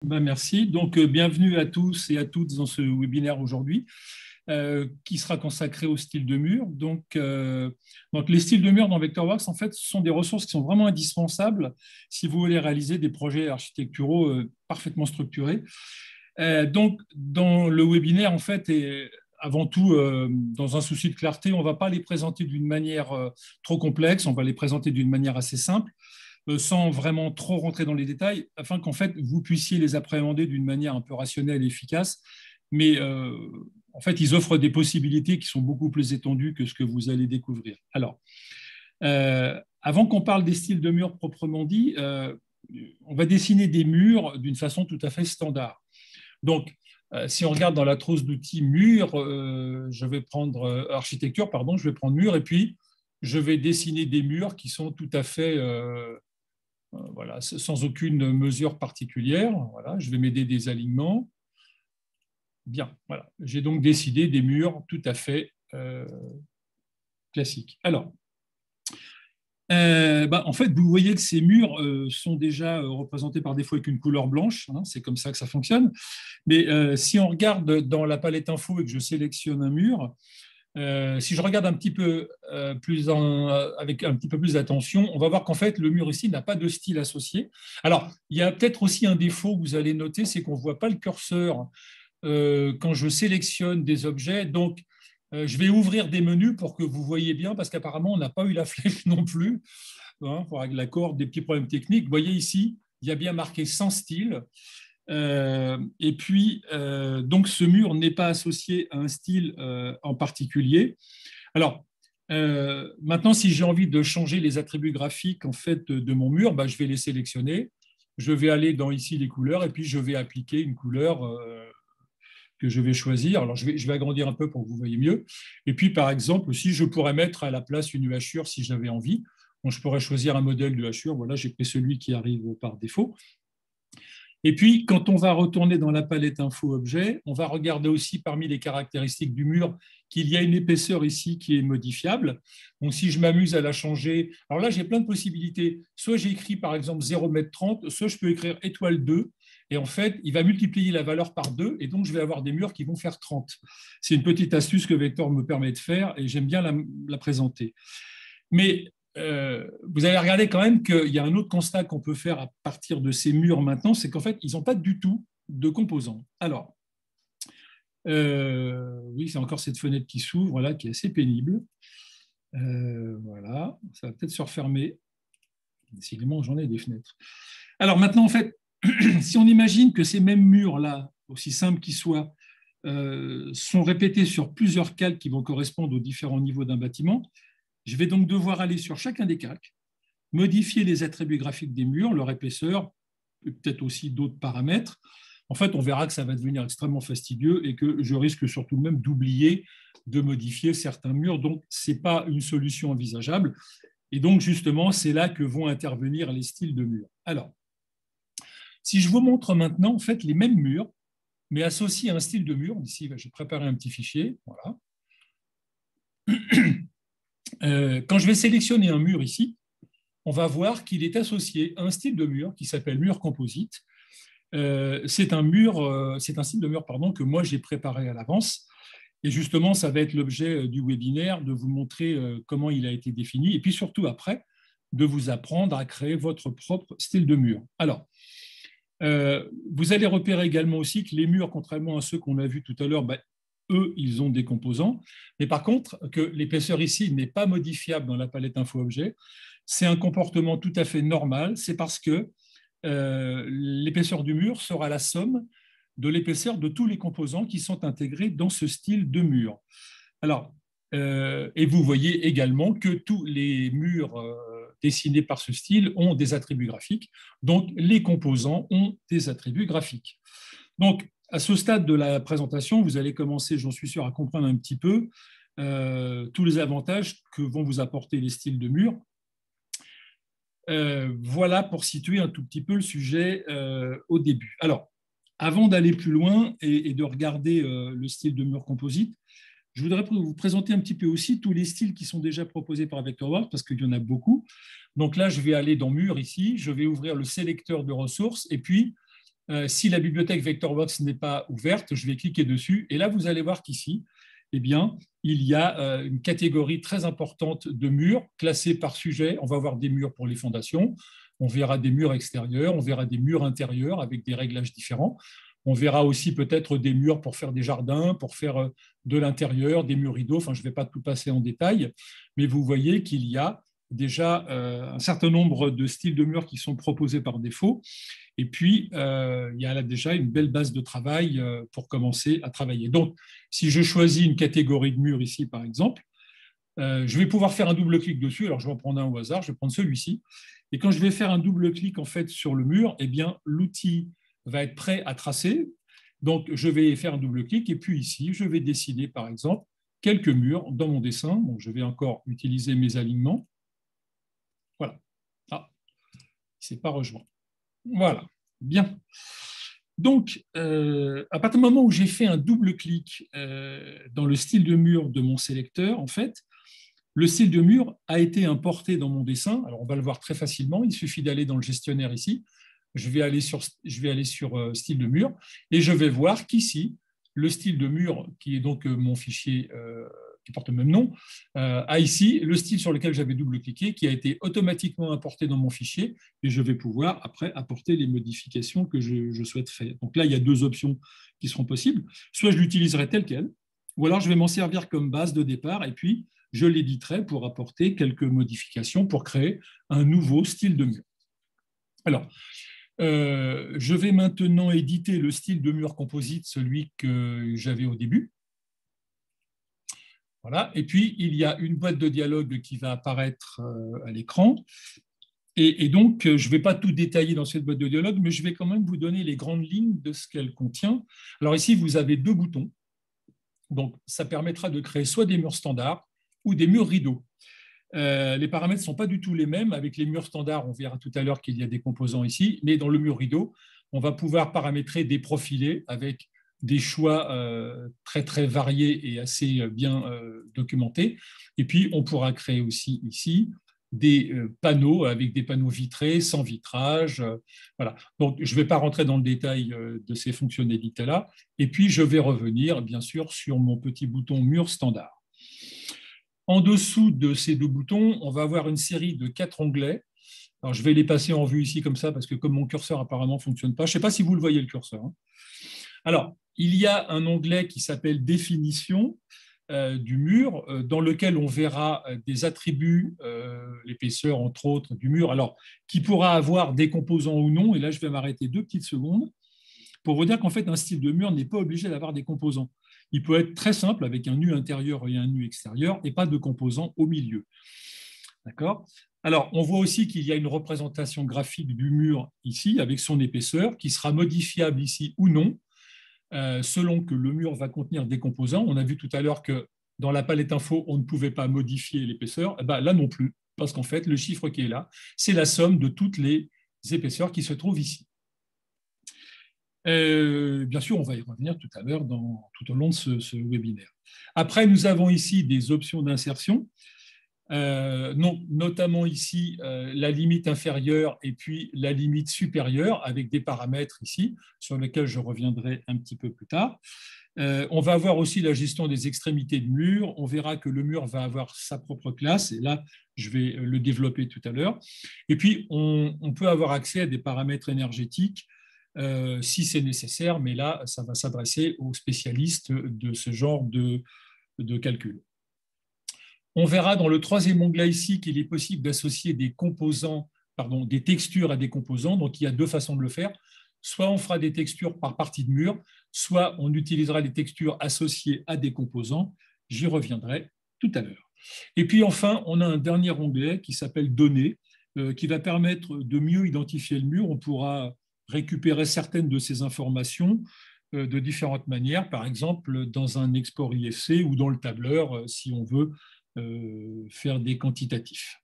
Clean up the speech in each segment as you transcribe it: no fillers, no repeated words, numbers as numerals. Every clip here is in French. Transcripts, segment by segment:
Merci. Donc, bienvenue à tous et à toutes dans ce webinaire aujourd'hui qui sera consacré au style de mur. Donc, les styles de mur dans Vectorworks, en fait, ce sont des ressources qui sont vraiment indispensables si vous voulez réaliser des projets architecturaux parfaitement structurés. Donc, dans le webinaire, en fait, et avant tout, dans un souci de clarté, on ne va pas les présenter d'une manière trop complexe, on va les présenter d'une manière assez simple sans vraiment trop rentrer dans les détails, afin qu'en fait, vous puissiez les appréhender d'une manière un peu rationnelle et efficace. Mais en fait, ils offrent des possibilités qui sont beaucoup plus étendues que ce que vous allez découvrir. Alors, avant qu'on parle des styles de murs proprement dit, on va dessiner des murs d'une façon tout à fait standard. Donc, si on regarde dans la trousse d'outils mur, je vais prendre architecture, pardon, je vais prendre mur, et puis je vais dessiner des murs qui sont tout à fait voilà, sans aucune mesure particulière. Voilà, je vais m'aider des alignements. Bien, voilà. J'ai donc décidé des murs tout à fait classiques. Alors, en fait, vous voyez que ces murs sont déjà représentés par défaut avec une couleur blanche. Hein, c'est comme ça que ça fonctionne. Mais si on regarde dans la palette info et que je sélectionne un mur, si je regarde un petit peu avec un petit peu plus d'attention, on va voir qu'en fait, le mur ici n'a pas de style associé. Alors, il y a peut-être aussi un défaut que vous allez noter, c'est qu'on ne voit pas le curseur quand je sélectionne des objets. Donc, je vais ouvrir des menus pour que vous voyez bien, parce qu'apparemment, on n'a pas eu la flèche non plus. Hein, pour l'accord des petits problèmes techniques. Vous voyez ici, il y a bien marqué sans style. Et puis, donc, ce mur n'est pas associé à un style en particulier. Alors, maintenant, si j'ai envie de changer les attributs graphiques en fait, de mon mur, je vais les sélectionner. Je vais aller dans ici les couleurs et puis je vais appliquer une couleur que je vais choisir. Alors, je vais agrandir un peu pour que vous voyez mieux. Et puis, par exemple, aussi, je pourrais mettre à la place une hachure si j'avais envie. Donc, je pourrais choisir un modèle de hachure. Voilà, j'ai pris celui qui arrive par défaut. Et puis, quand on va retourner dans la palette info-objet, on va regarder aussi parmi les caractéristiques du mur qu'il y a une épaisseur ici qui est modifiable. Donc, si je m'amuse à la changer, alors là, j'ai plein de possibilités. Soit j'ai écrit par exemple 0,30 m, soit je peux écrire étoile 2. Et en fait, il va multiplier la valeur par 2, et donc je vais avoir des murs qui vont faire 30. C'est une petite astuce que Vector me permet de faire, et j'aime bien la présenter. Mais vous allez regarder quand même qu'il y a un autre constat qu'on peut faire à partir de ces murs maintenant, c'est qu'en fait, ils n'ont pas du tout de composants. Alors, oui, c'est encore cette fenêtre qui s'ouvre, là, qui est assez pénible. Voilà, ça va peut-être se refermer. Décidément, j'en ai des fenêtres. Alors maintenant, en fait, si on imagine que ces mêmes murs-là, aussi simples qu'ils soient, sont répétés sur plusieurs calques qui vont correspondre aux différents niveaux d'un bâtiment, je vais donc devoir aller sur chacun des calques, modifier les attributs graphiques des murs, leur épaisseur, peut-être aussi d'autres paramètres. En fait, on verra que ça va devenir extrêmement fastidieux et que je risque surtout même d'oublier de modifier certains murs. Donc, ce n'est pas une solution envisageable. Et donc, justement, c'est là que vont intervenir les styles de murs. Alors, si je vous montre maintenant, en fait, les mêmes murs, mais associés à un style de mur, ici, j'ai préparé un petit fichier, voilà. Quand je vais sélectionner un mur ici, on va voir qu'il est associé à un style de mur qui s'appelle mur composite. C'est un style de mur que moi j'ai préparé à l'avance. Et justement, ça va être l'objet du webinaire, de vous montrer comment il a été défini, et puis surtout après, de vous apprendre à créer votre propre style de mur. Alors, vous allez repérer également aussi que les murs, contrairement à ceux qu'on a vus tout à l'heure, eux, ils ont des composants. Mais par contre, que l'épaisseur ici n'est pas modifiable dans la palette info-objet, c'est un comportement tout à fait normal. C'est parce que l'épaisseur du mur sera la somme de l'épaisseur de tous les composants qui sont intégrés dans ce style de mur. Alors, et vous voyez également que tous les murs dessinés par ce style ont des attributs graphiques. Donc, les composants ont des attributs graphiques. Donc, à ce stade de la présentation, vous allez commencer, j'en suis sûr, à comprendre un petit peu tous les avantages que vont vous apporter les styles de mur. Voilà pour situer un tout petit peu le sujet au début. Alors, avant d'aller plus loin et de regarder le style de mur composite, je voudrais vous présenter un petit peu aussi tous les styles qui sont déjà proposés par Vectorworks, parce qu'il y en a beaucoup. Donc là, je vais aller dans Mur ici, je vais ouvrir le sélecteur de ressources, et puis Si la bibliothèque Vectorworks n'est pas ouverte, je vais cliquer dessus. Et là, vous allez voir qu'ici, eh bien, il y a une catégorie très importante de murs classés par sujet. On va voir des murs pour les fondations, on verra des murs extérieurs, on verra des murs intérieurs avec des réglages différents. On verra aussi peut-être des murs pour faire des jardins, pour faire de l'intérieur, des murs rideaux. Enfin, je ne vais pas tout passer en détail, mais vous voyez qu'il y a déjà un certain nombre de styles de murs qui sont proposés par défaut. Et puis, il y a là déjà une belle base de travail pour commencer à travailler. Donc, si je choisis une catégorie de murs ici, par exemple, je vais pouvoir faire un double-clic dessus. Alors, je vais en prendre un au hasard, je vais prendre celui-ci. Et quand je vais faire un double-clic en fait, sur le mur, eh bien, l'outil va être prêt à tracer. Donc, je vais faire un double-clic. Et puis ici, je vais dessiner, par exemple, quelques murs dans mon dessin. Donc, je vais encore utiliser mes alignements. Voilà. Ah, il ne s'est pas rejoint. Voilà, bien. Donc, à partir du moment où j'ai fait un double-clic dans le style de mur de mon sélecteur, en fait, le style de mur a été importé dans mon dessin. Alors, on va le voir très facilement. Il suffit d'aller dans le gestionnaire ici. Je vais aller sur style de mur et je vais voir qu'ici, le style de mur, qui est donc mon fichier qui porte le même nom, a ici le style sur lequel j'avais double-cliqué, qui a été automatiquement importé dans mon fichier, et je vais pouvoir après apporter les modifications que je souhaite faire. Donc là, il y a deux options qui seront possibles. Soit je l'utiliserai tel quel, ou alors je vais m'en servir comme base de départ, et puis je l'éditerai pour apporter quelques modifications pour créer un nouveau style de mur. Alors, je vais maintenant éditer le style de mur composite, celui que j'avais au début. Voilà. Et puis, il y a une boîte de dialogue qui va apparaître à l'écran. Et donc, je ne vais pas tout détailler dans cette boîte de dialogue, mais je vais quand même vous donner les grandes lignes de ce qu'elle contient. Alors ici, vous avez deux boutons. Donc, ça permettra de créer soit des murs standards ou des murs rideaux. Les paramètres ne sont pas du tout les mêmes. Avec les murs standards, on verra tout à l'heure qu'il y a des composants ici, mais dans le mur rideau, on va pouvoir paramétrer des profilés avec des choix très, très variés et assez bien documentés. Et puis, on pourra créer aussi ici des panneaux avec des panneaux vitrés, sans vitrage. Voilà. Donc, je ne vais pas rentrer dans le détail de ces fonctionnalités-là. Et puis, je vais revenir, bien sûr, sur mon petit bouton mur standard. En dessous de ces deux boutons, on va avoir une série de 4 onglets. Alors, je vais les passer en vue ici comme ça, parce que comme mon curseur apparemment ne fonctionne pas, je ne sais pas si vous le voyez, le curseur. Alors, il y a un onglet qui s'appelle « Définition » du mur, dans lequel on verra des attributs, l'épaisseur entre autres du mur, alors qui pourra avoir des composants ou non. Et là, je vais m'arrêter 2 petites secondes pour vous dire qu'en fait, un style de mur n'est pas obligé d'avoir des composants. Il peut être très simple avec un nu intérieur et un nu extérieur et pas de composants au milieu. D'accord ? Alors, on voit aussi qu'il y a une représentation graphique du mur ici avec son épaisseur qui sera modifiable ici ou non, selon que le mur va contenir des composants. On a vu tout à l'heure que dans la palette info, on ne pouvait pas modifier l'épaisseur. Eh bien, là non plus, parce qu'en fait, le chiffre qui est là, c'est la somme de toutes les épaisseurs qui se trouvent ici. Bien sûr, on va y revenir tout à l'heure tout au long de ce webinaire. Après, nous avons ici des options d'insertion, notamment ici la limite inférieure et puis la limite supérieure avec des paramètres ici sur lesquels je reviendrai un petit peu plus tard. On va avoir aussi la gestion des extrémités de mur. On verra que le mur va avoir sa propre classe et là, je vais le développer tout à l'heure. Et puis, on peut avoir accès à des paramètres énergétiques si c'est nécessaire, mais là, ça va s'adresser aux spécialistes de ce genre de calcul. On verra dans le troisième onglet ici qu'il est possible d'associer des composants, des textures à des composants. Donc, il y a deux façons de le faire. Soit on fera des textures par partie de mur, soit on utilisera les textures associées à des composants. J'y reviendrai tout à l'heure. Et puis enfin, on a un dernier onglet qui s'appelle « Données », qui va permettre de mieux identifier le mur. On pourra récupérer certaines de ces informations de différentes manières, par exemple dans un export IFC ou dans le tableur, si on veut faire des quantitatifs.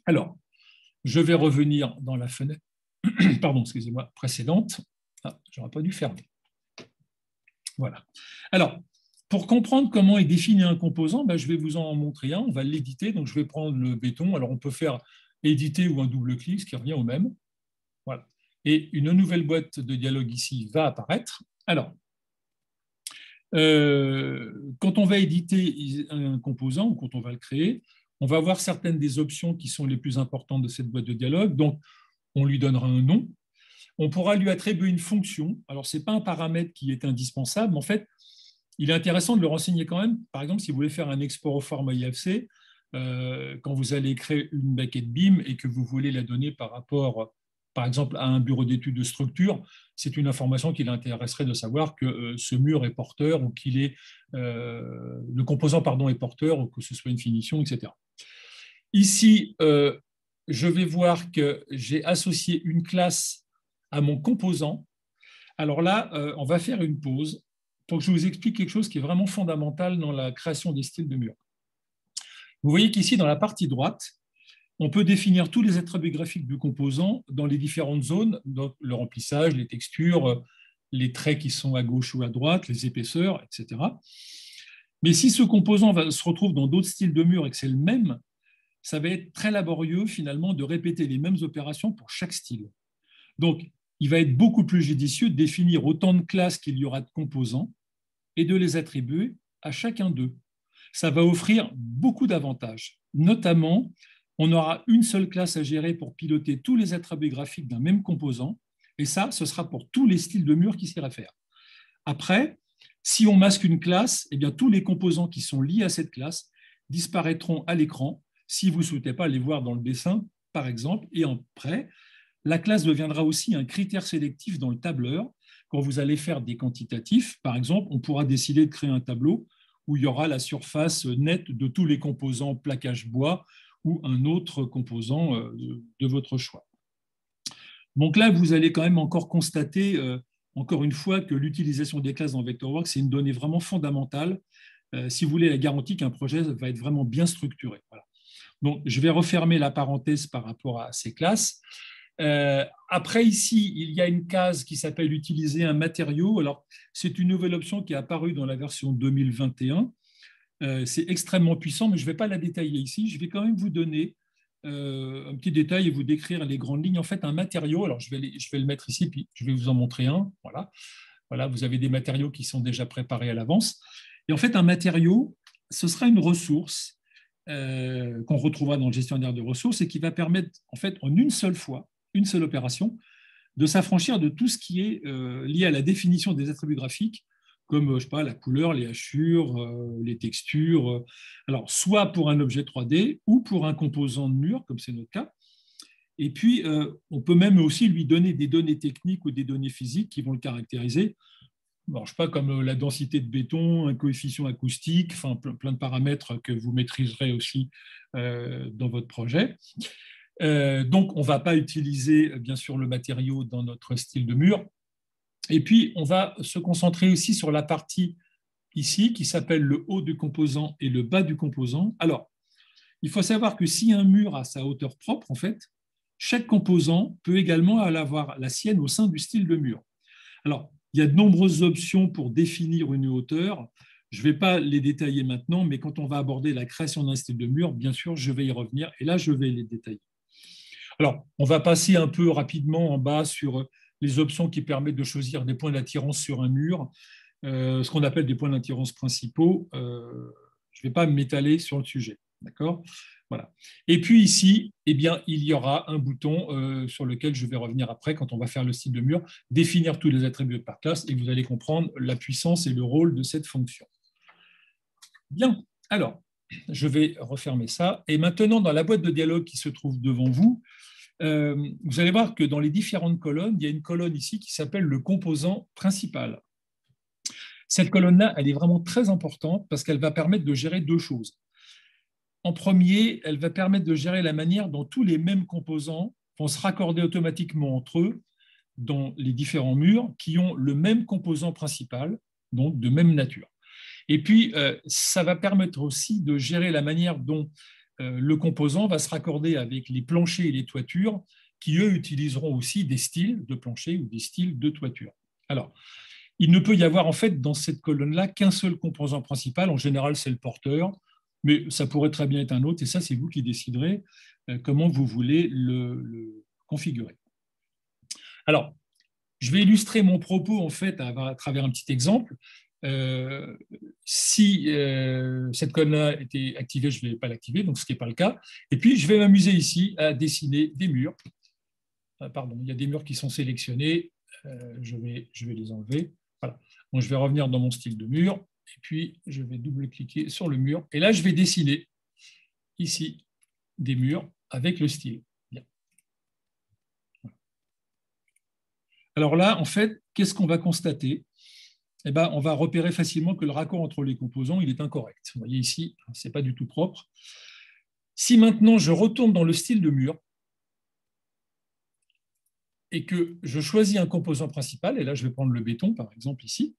Alors, je vais revenir dans la fenêtre précédente. Ah, j'aurais pas dû fermer. Voilà. Alors, pour comprendre comment est défini un composant, je vais vous en montrer un. On va l'éditer. Donc, je vais prendre le béton. Alors, on peut faire éditer ou un double-clic, ce qui revient au même. Voilà. Et une nouvelle boîte de dialogue ici va apparaître. Alors, quand on va éditer un composant ou quand on va le créer, on va voir certaines des options qui sont les plus importantes de cette boîte de dialogue. Donc, on lui donnera un nom. On pourra lui attribuer une fonction. Alors, ce n'est pas un paramètre qui est indispensable, mais en fait, il est intéressant de le renseigner quand même. Par exemple, si vous voulez faire un export au format IFC, quand vous allez créer une maquette BIM et que vous voulez la donner par rapport, par exemple, à un bureau d'études de structure, c'est une information qui l'intéresserait de savoir que ce mur est porteur ou qu'il est le composant pardon est porteur ou que ce soit une finition, etc. Ici, je vais voir que j'ai associé une classe à mon composant. Alors là, on va faire une pause pour que je vous explique quelque chose qui est vraiment fondamental dans la création des styles de murs. Vous voyez qu'ici, dans la partie droite, on peut définir tous les attributs graphiques du composant dans les différentes zones, donc le remplissage, les textures, les traits qui sont à gauche ou à droite, les épaisseurs, etc. Mais si ce composant se retrouve dans d'autres styles de murs et que c'est le même, ça va être très laborieux finalement de répéter les mêmes opérations pour chaque style. Donc, il va être beaucoup plus judicieux de définir autant de classes qu'il y aura de composants et de les attribuer à chacun d'eux. Ça va offrir beaucoup d'avantages. Notamment, on aura une seule classe à gérer pour piloter tous les attributs graphiques d'un même composant, et ça, ce sera pour tous les styles de murs qui s'y réfèrent. Après, si on masque une classe, eh bien, tous les composants qui sont liés à cette classe disparaîtront à l'écran si vous ne souhaitez pas les voir dans le dessin, par exemple, et après, la classe deviendra aussi un critère sélectif dans le tableur. Quand vous allez faire des quantitatifs, par exemple, on pourra décider de créer un tableau où il y aura la surface nette de tous les composants plaquage bois ou un autre composant de votre choix. Donc là, vous allez quand même encore constater, encore une fois, que l'utilisation des classes dans Vectorworks, c'est une donnée vraiment fondamentale si vous voulez la garantie qu'un projet va être vraiment bien structuré. Voilà. Donc, je vais refermer la parenthèse par rapport à ces classes. Après, ici, il y a une case qui s'appelle « Utiliser un matériau ». Alors, c'est une nouvelle option qui est apparue dans la version 2021. C'est extrêmement puissant, mais je ne vais pas la détailler ici. Je vais quand même vous donner un petit détail et vous décrire les grandes lignes. En fait, un matériau, alors je vais le mettre ici, puis je vais vous en montrer un. Voilà. Voilà, vous avez des matériaux qui sont déjà préparés à l'avance. Et en fait, un matériau, ce sera une ressource qu'on retrouvera dans le gestionnaire de ressources et qui va permettre, en fait, en une seule fois, une seule opération, de s'affranchir de tout ce qui est lié à la définition des attributs graphiques, comme je sais pas, la couleur, les hachures, les textures. Alors, soit pour un objet 3D ou pour un composant de mur, comme c'est notre cas. Et puis, on peut même aussi lui donner des données techniques ou des données physiques qui vont le caractériser. Bon, je ne sais pas, comme la densité de béton, un coefficient acoustique, enfin plein de paramètres que vous maîtriserez aussi dans votre projet. Donc, on ne va pas utiliser, bien sûr, le matériau dans notre style de mur. Et puis, on va se concentrer aussi sur la partie ici qui s'appelle le haut du composant et le bas du composant. Alors, il faut savoir que si un mur a sa hauteur propre, en fait, chaque composant peut également avoir la sienne au sein du style de mur. Alors, il y a de nombreuses options pour définir une hauteur. Je ne vais pas les détailler maintenant, mais quand on va aborder la création d'un style de mur, bien sûr, je vais y revenir et là, je vais les détailler. Alors, on va passer un peu rapidement en bas sur les options qui permettent de choisir des points d'attirance sur un mur, ce qu'on appelle des points d'attirance principaux. Je ne vais pas m'étaler sur le sujet. D'accord ? Voilà. Et puis ici, eh bien, il y aura un bouton sur lequel je vais revenir après quand on va faire le style de mur, définir tous les attributs par classe et vous allez comprendre la puissance et le rôle de cette fonction. Bien, alors, je vais refermer ça. Et maintenant, dans la boîte de dialogue qui se trouve devant vous, vous allez voir que dans les différentes colonnes, il y a une colonne ici qui s'appelle le composant principal. Cette colonne-là, elle est vraiment très importante parce qu'elle va permettre de gérer deux choses. En premier, elle va permettre de gérer la manière dont tous les mêmes composants vont se raccorder automatiquement entre eux dans les différents murs qui ont le même composant principal, donc de même nature. Et puis, ça va permettre aussi de gérer la manière dont le composant va se raccorder avec les planchers et les toitures qui, eux, utiliseront aussi des styles de plancher ou des styles de toiture. Alors, il ne peut y avoir en fait dans cette colonne-là qu'un seul composant principal. En général, c'est le porteur, mais ça pourrait très bien être un autre. Et ça, c'est vous qui déciderez comment vous voulez le configurer. Alors, je vais illustrer mon propos en fait à travers un petit exemple. Si cette colonne-là était activée, je ne vais pas l'activer, donc ce qui n'est pas le cas. Et puis, je vais m'amuser ici à dessiner des murs. Pardon, il y a des murs qui sont sélectionnés. Je vais les enlever. Voilà. Donc, je vais revenir dans mon style de mur. Et puis, je vais double-cliquer sur le mur. Et là, je vais dessiner ici des murs avec le style. Bien. Alors là, en fait, qu'est-ce qu'on va constater? Eh ben, on va repérer facilement que le raccord entre les composants il est incorrect. Vous voyez ici, ce n'est pas du tout propre. Si maintenant je retourne dans le style de mur et que je choisis un composant principal, et là je vais prendre le béton par exemple ici,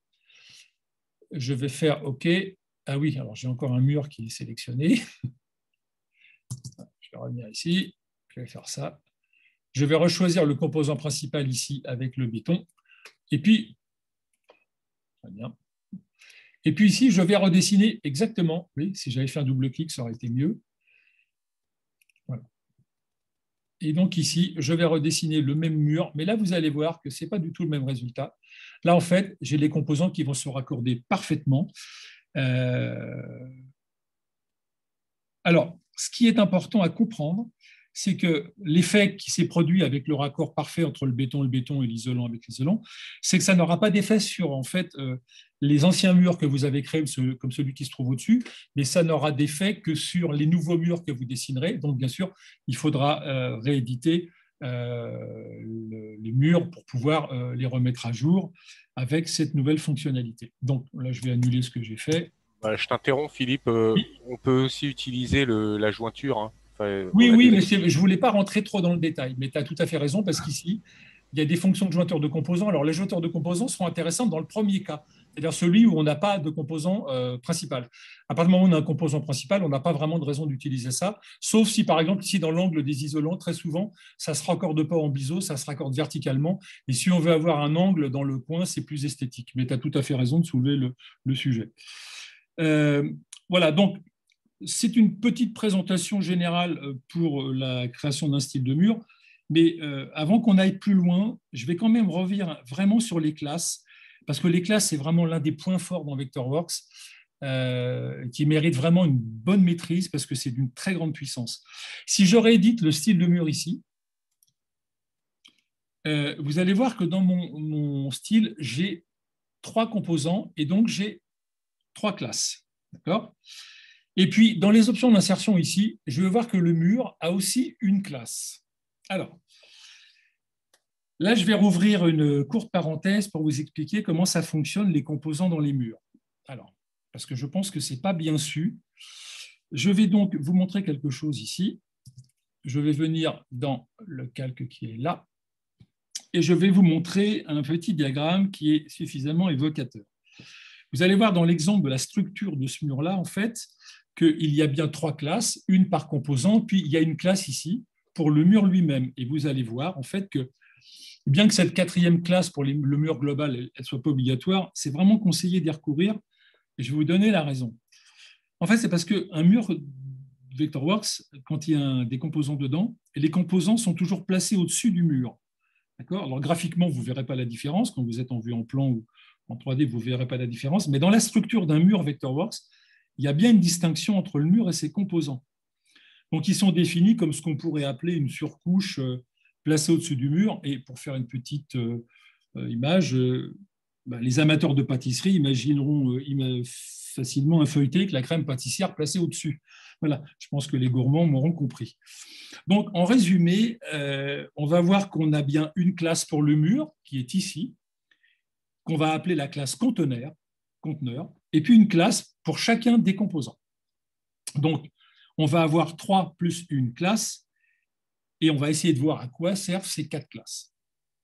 je vais faire OK. Ah oui, alors j'ai encore un mur qui est sélectionné. Je vais revenir ici, je vais faire ça. Je vais rechoisir le composant principal ici avec le béton. Et puis, très bien. Et puis ici, je vais redessiner exactement. Oui, si j'avais fait un double-clic, ça aurait été mieux. Voilà. Et donc ici, je vais redessiner le même mur, mais là, vous allez voir que ce n'est pas du tout le même résultat. Là, en fait, j'ai les composants qui vont se raccorder parfaitement. Alors, ce qui est important à comprendre, c'est que l'effet qui s'est produit avec le raccord parfait entre le béton et l'isolant avec l'isolant, c'est que ça n'aura pas d'effet sur en fait, les anciens murs que vous avez créés, comme celui qui se trouve au-dessus, mais ça n'aura d'effet que sur les nouveaux murs que vous dessinerez. Donc, bien sûr, il faudra rééditer les murs pour pouvoir les remettre à jour avec cette nouvelle fonctionnalité. Donc, là, je vais annuler ce que j'ai fait. Je t'interromps, Philippe. On peut aussi utiliser la jointure. Hein. Enfin, on a Oui, déjà... mais je ne voulais pas rentrer trop dans le détail, mais tu as tout à fait raison, parce qu'ici, il y a des fonctions de jointure de composants. Alors, les jointures de composants seront intéressantes dans le premier cas, c'est-à-dire celui où on n'a pas de composant principal. À partir du moment où on a un composant principal, on n'a pas vraiment de raison d'utiliser ça, sauf si, par exemple, ici, dans l'angle des isolants, très souvent, ça ne se raccorde pas en biseau, ça se raccorde verticalement. Et si on veut avoir un angle dans le coin, c'est plus esthétique. Mais tu as tout à fait raison de soulever le sujet. Euh, voilà, donc c'est une petite présentation générale pour la création d'un style de mur, mais avant qu'on aille plus loin, je vais quand même revenir vraiment sur les classes, parce que les classes, c'est vraiment l'un des points forts dans Vectorworks, qui mérite vraiment une bonne maîtrise, parce que c'est d'une très grande puissance. Si je réédite le style de mur ici, vous allez voir que dans mon style, j'ai 3 composants, et donc j'ai 3 classes. D'accord ? Et puis, dans les options d'insertion ici, je vais voir que le mur a aussi une classe. Alors, là, je vais rouvrir une courte parenthèse pour vous expliquer comment ça fonctionne, les composants dans les murs. Alors, parce que je pense que ce n'est pas bien su. Je vais donc vous montrer quelque chose ici. Je vais venir dans le calque qui est là et je vais vous montrer un petit diagramme qui est suffisamment évocateur. Vous allez voir dans l'exemple de la structure de ce mur-là, en fait, qu'il y a bien 3 classes, une par composant, puis il y a une classe ici pour le mur lui-même. Et vous allez voir, en fait, que bien que cette 4e classe pour le mur global, elle ne soit pas obligatoire, c'est vraiment conseillé d'y recourir. Et je vais vous donner la raison. En fait, c'est parce qu'un mur Vectorworks, quand il y a des composants dedans, les composants sont toujours placés au-dessus du mur. Alors, graphiquement, vous ne verrez pas la différence. Quand vous êtes en vue en plan ou en 3D, vous ne verrez pas la différence. Mais dans la structure d'un mur Vectorworks, il y a bien une distinction entre le mur et ses composants. Donc, ils sont définis comme ce qu'on pourrait appeler une surcouche placée au-dessus du mur. Et pour faire une petite image, les amateurs de pâtisserie imagineront facilement un feuilleté avec la crème pâtissière placée au-dessus. Voilà, je pense que les gourmands m'auront compris. Donc, en résumé, on va voir qu'on a bien une classe pour le mur, qui est ici, qu'on va appeler la classe conteneur, et puis une classe pour chacun des composants. Donc, on va avoir 3 plus une classe, et on va essayer de voir à quoi servent ces 4 classes.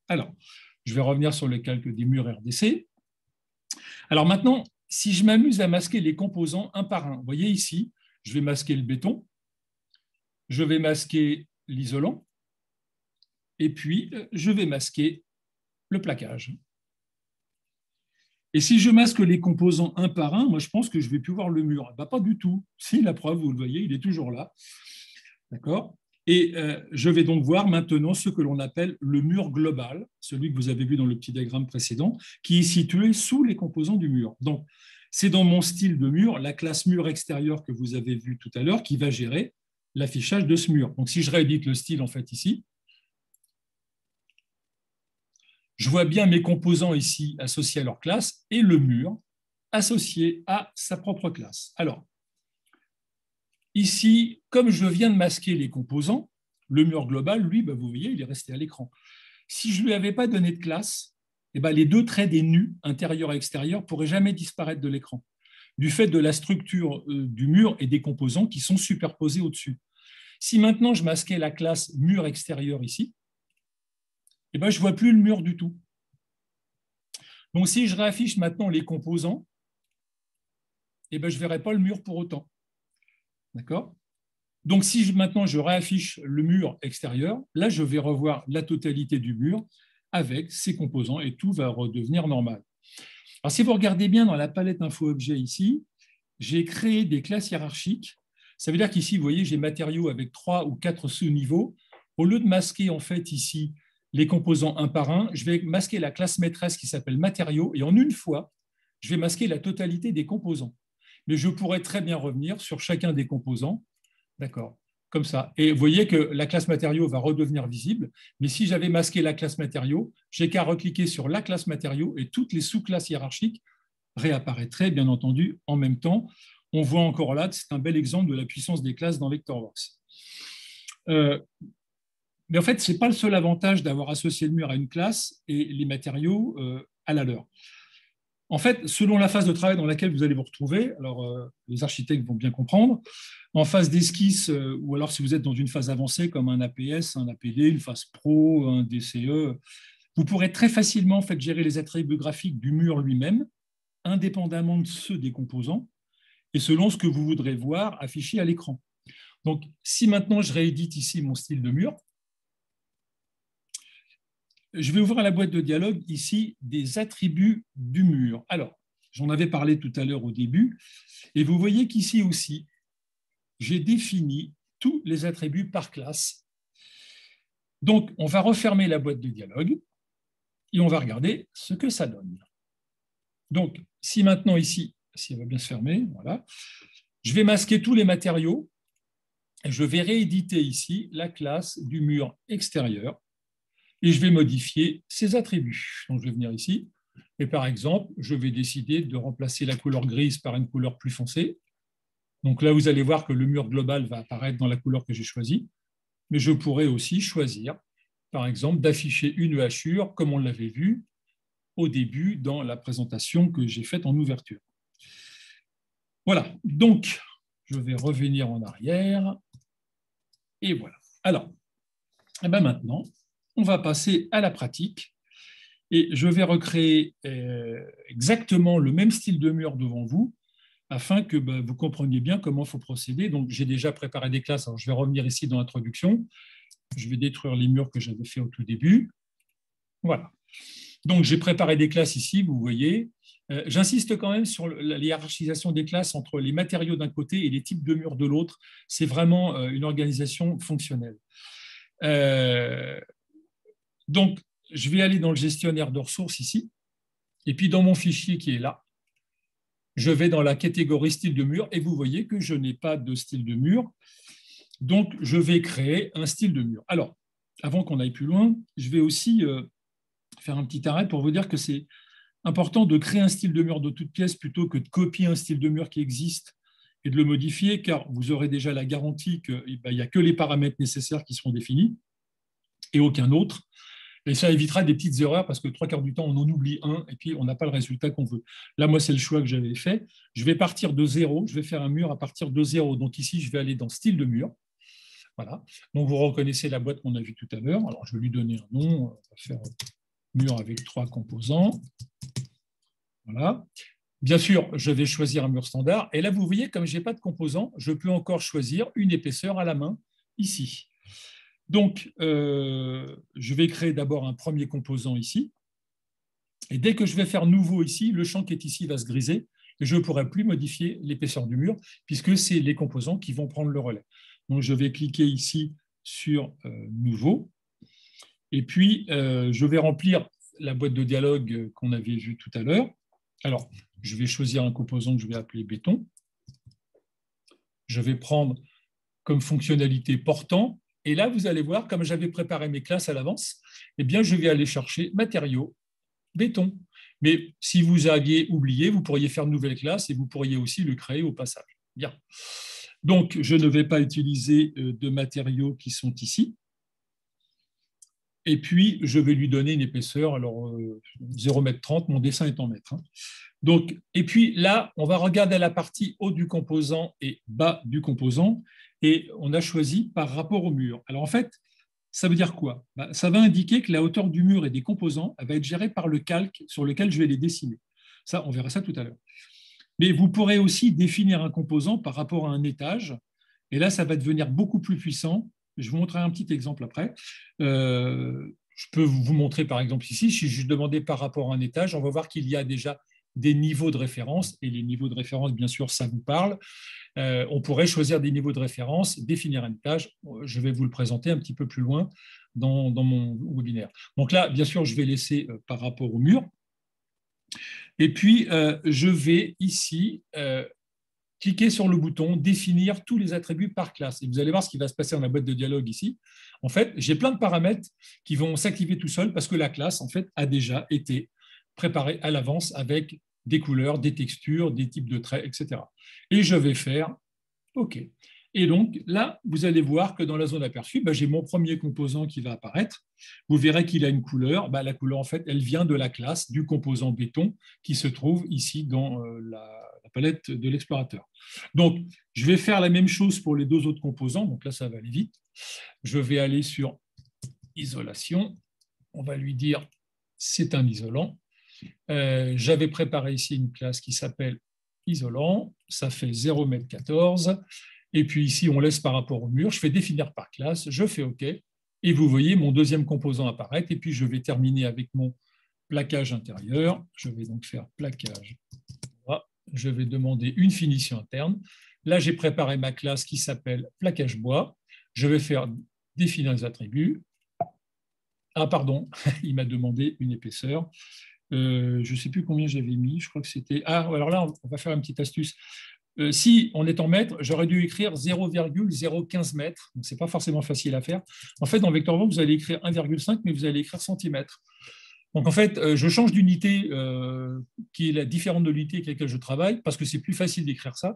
Alors, je vais revenir sur le calque des murs RDC. Alors maintenant, si je m'amuse à masquer les composants un par un, vous voyez ici, je vais masquer le béton, je vais masquer l'isolant, et puis je vais masquer le plaquage. Et si je masque les composants un par un, moi je pense que je vais plus voir le mur. Pas du tout. Si, la preuve, vous le voyez, il est toujours là. D'accord ? Et je vais donc voir maintenant ce que l'on appelle le mur global, celui que vous avez vu dans le petit diagramme précédent, qui est situé sous les composants du mur. Donc, c'est dans mon style de mur, la classe mur extérieur que vous avez vu tout à l'heure, qui va gérer l'affichage de ce mur. Donc, si je réédite le style, en fait, ici, je vois bien mes composants ici associés à leur classe et le mur associé à sa propre classe. Alors, ici, comme je viens de masquer les composants, le mur global, lui, vous voyez, il est resté à l'écran. Si je ne lui avais pas donné de classe, les deux traits des nus, intérieur et extérieur, ne pourraient jamais disparaître de l'écran, du fait de la structure du mur et des composants qui sont superposés au-dessus. Si maintenant je masquais la classe mur extérieur ici, je ne vois plus le mur du tout. Donc, si je réaffiche maintenant les composants, je ne verrai pas le mur pour autant. D'accord ? Donc, si maintenant je réaffiche le mur extérieur, là, je vais revoir la totalité du mur avec ses composants et tout va redevenir normal. Alors, si vous regardez bien dans la palette info-objet ici, j'ai créé des classes hiérarchiques. Ça veut dire qu'ici, vous voyez, j'ai matériaux avec 3 ou 4 sous-niveaux. Au lieu de masquer, en fait, ici, les composants un par un, je vais masquer la classe maîtresse qui s'appelle matériaux et en une fois, je vais masquer la totalité des composants. Mais je pourrais très bien revenir sur chacun des composants. D'accord, comme ça. Et vous voyez que la classe matériaux va redevenir visible, mais si j'avais masqué la classe matériaux, j'ai qu'à recliquer sur la classe matériaux et toutes les sous-classes hiérarchiques réapparaîtraient, bien entendu, en même temps. On voit encore là que c'est un bel exemple de la puissance des classes dans Vectorworks. Mais en fait, ce n'est pas le seul avantage d'avoir associé le mur à une classe et les matériaux à la leur. En fait, selon la phase de travail dans laquelle vous allez vous retrouver, alors les architectes vont bien comprendre, en phase d'esquisse, ou alors si vous êtes dans une phase avancée comme un APS, un APD, une phase pro, un DCE, vous pourrez très facilement en fait, gérer les attributs graphiques du mur lui-même, indépendamment de ceux des composants, et selon ce que vous voudrez voir affiché à l'écran. Donc, si maintenant je réédite ici mon style de mur, je vais ouvrir la boîte de dialogue ici des attributs du mur. Alors, j'en avais parlé tout à l'heure au début, et vous voyez qu'ici aussi, j'ai défini tous les attributs par classe. Donc, on va refermer la boîte de dialogue et on va regarder ce que ça donne. Donc, si maintenant ici, si elle va bien se fermer, voilà, je vais masquer tous les matériaux et je vais rééditer ici la classe du mur extérieur et je vais modifier ses attributs. Donc, je vais venir ici et par exemple, je vais décider de remplacer la couleur grise par une couleur plus foncée. Donc là, vous allez voir que le mur global va apparaître dans la couleur que j'ai choisie, mais je pourrais aussi choisir, par exemple, d'afficher une hachure, comme on l'avait vu au début dans la présentation que j'ai faite en ouverture. Voilà, donc je vais revenir en arrière, et voilà. Alors, maintenant, on va passer à la pratique, et je vais recréer exactement le même style de mur devant vous, afin que vous compreniez bien comment il faut procéder. Donc, j'ai déjà préparé des classes. Alors, je vais revenir ici dans l'introduction. Je vais détruire les murs que j'avais fait au tout début. Voilà. Donc, j'ai préparé des classes ici, vous voyez. J'insiste quand même sur la hiérarchisation des classes entre les matériaux d'un côté et les types de murs de l'autre. C'est vraiment une organisation fonctionnelle. Donc, je vais aller dans le gestionnaire de ressources ici. Et puis, dans mon fichier qui est là, je vais dans la catégorie style de mur et vous voyez que je n'ai pas de style de mur. Donc, je vais créer un style de mur. Alors, avant qu'on aille plus loin, je vais aussi faire un petit arrêt pour vous dire que c'est important de créer un style de mur de toute pièce plutôt que de copier un style de mur qui existe et de le modifier, car vous aurez déjà la garantie qu'il n'y a que les paramètres nécessaires qui seront définis et aucun autre. Et ça évitera des petites erreurs parce que 3/4 du temps, on en oublie un et puis on n'a pas le résultat qu'on veut. Là, moi, c'est le choix que j'avais fait. Je vais partir de 0. Je vais faire un mur à partir de 0. Donc ici, je vais aller dans style de mur. Voilà. Donc vous reconnaissez la boîte qu'on a vue tout à l'heure. Alors, je vais lui donner un nom. On va faire mur avec 3 composants. Voilà. Bien sûr, je vais choisir un mur standard. Et là, vous voyez, comme je n'ai pas de composants, je peux encore choisir une épaisseur à la main ici. Donc, je vais créer d'abord un premier composant ici. Et dès que je vais faire nouveau ici, le champ qui est ici va se griser et je ne pourrai plus modifier l'épaisseur du mur puisque c'est les composants qui vont prendre le relais. Donc, je vais cliquer ici sur Nouveau. Et puis, je vais remplir la boîte de dialogue qu'on avait vue tout à l'heure. Alors, je vais choisir un composant que je vais appeler béton. Je vais prendre comme fonctionnalité portant. Et là, vous allez voir, comme j'avais préparé mes classes à l'avance, eh bien, je vais aller chercher matériaux, béton. Mais si vous aviez oublié, vous pourriez faire une nouvelle classe et vous pourriez aussi le créer au passage. Bien. Donc, je ne vais pas utiliser de matériaux qui sont ici. Et puis, je vais lui donner une épaisseur, alors 0,30 m, mon dessin est en mètres. Donc, et puis là, on va regarder la partie haut du composant et bas du composant, et on a choisi par rapport au mur. Alors en fait, ça veut dire quoi? Ça va indiquer que la hauteur du mur et des composants va être gérée par le calque sur lequel je vais les dessiner. Ça, on verra ça tout à l'heure. Mais vous pourrez aussi définir un composant par rapport à un étage, et là, ça va devenir beaucoup plus puissant. Je vous montrerai un petit exemple après. Je peux vous montrer par exemple ici, si je demandais par rapport à un étage, on va voir qu'il y a déjà des niveaux de référence, et les niveaux de référence, bien sûr, ça vous parle. On pourrait choisir des niveaux de référence, définir un étage. Je vais vous le présenter un petit peu plus loin dans mon webinaire. Donc là, bien sûr, je vais laisser par rapport au mur. Et puis, je vais ici cliquer sur le bouton « Définir tous les attributs par classe ». Et vous allez voir ce qui va se passer dans la boîte de dialogue ici. En fait, j'ai plein de paramètres qui vont s'activer tout seuls parce que la classe, en fait, a déjà été préparée à l'avance avec des couleurs, des textures, des types de traits, etc. Et je vais faire OK. Et donc, là, vous allez voir que dans la zone aperçue, j'ai mon premier composant qui va apparaître. Vous verrez qu'il a une couleur. La couleur, en fait, elle vient de la classe du composant béton qui se trouve ici dans la palette de l'explorateur. Donc, je vais faire la même chose pour les deux autres composants. Donc là, ça va aller vite. Je vais aller sur isolation. On va lui dire c'est un isolant. J'avais préparé ici une classe qui s'appelle isolant. Ça fait 0,14 m. Et puis ici, on laisse par rapport au mur. Je fais définir par classe. Je fais OK. Et vous voyez mon deuxième composant apparaître. Et puis, je vais terminer avec mon plaquage intérieur. Je vais donc faire plaquage. Je vais demander une finition interne. Là, j'ai préparé ma classe qui s'appelle plaquage bois. Je vais faire définir les attributs. Ah, pardon, il m'a demandé une épaisseur. Je ne sais plus combien j'avais mis. Je crois que c'était… Ah, alors là, on va faire une petite astuce. Si on est en mètres, j'aurais dû écrire 0,015 mètres. Ce n'est pas forcément facile à faire. En fait, dans Vectorworks, vous allez écrire 1,5, mais vous allez écrire centimètres. Donc, en fait, je change d'unité qui est la différente de l'unité avec laquelle je travaille parce que c'est plus facile d'écrire ça.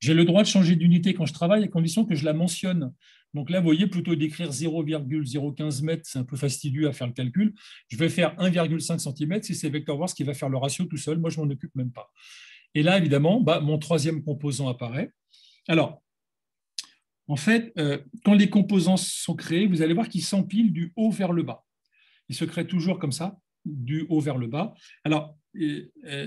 J'ai le droit de changer d'unité quand je travaille à condition que je la mentionne. Donc là, vous voyez, plutôt d'écrire 0,015 mètres, c'est un peu fastidieux à faire le calcul. Je vais faire 1,5 cm si c'est Vectorworks qui va faire le ratio tout seul. Moi, je ne m'en occupe même pas. Et là, évidemment, mon troisième composant apparaît. Alors, en fait, quand les composants sont créés, vous allez voir qu'ils s'empilent du haut vers le bas. Ils se créent toujours comme ça, du haut vers le bas. Alors,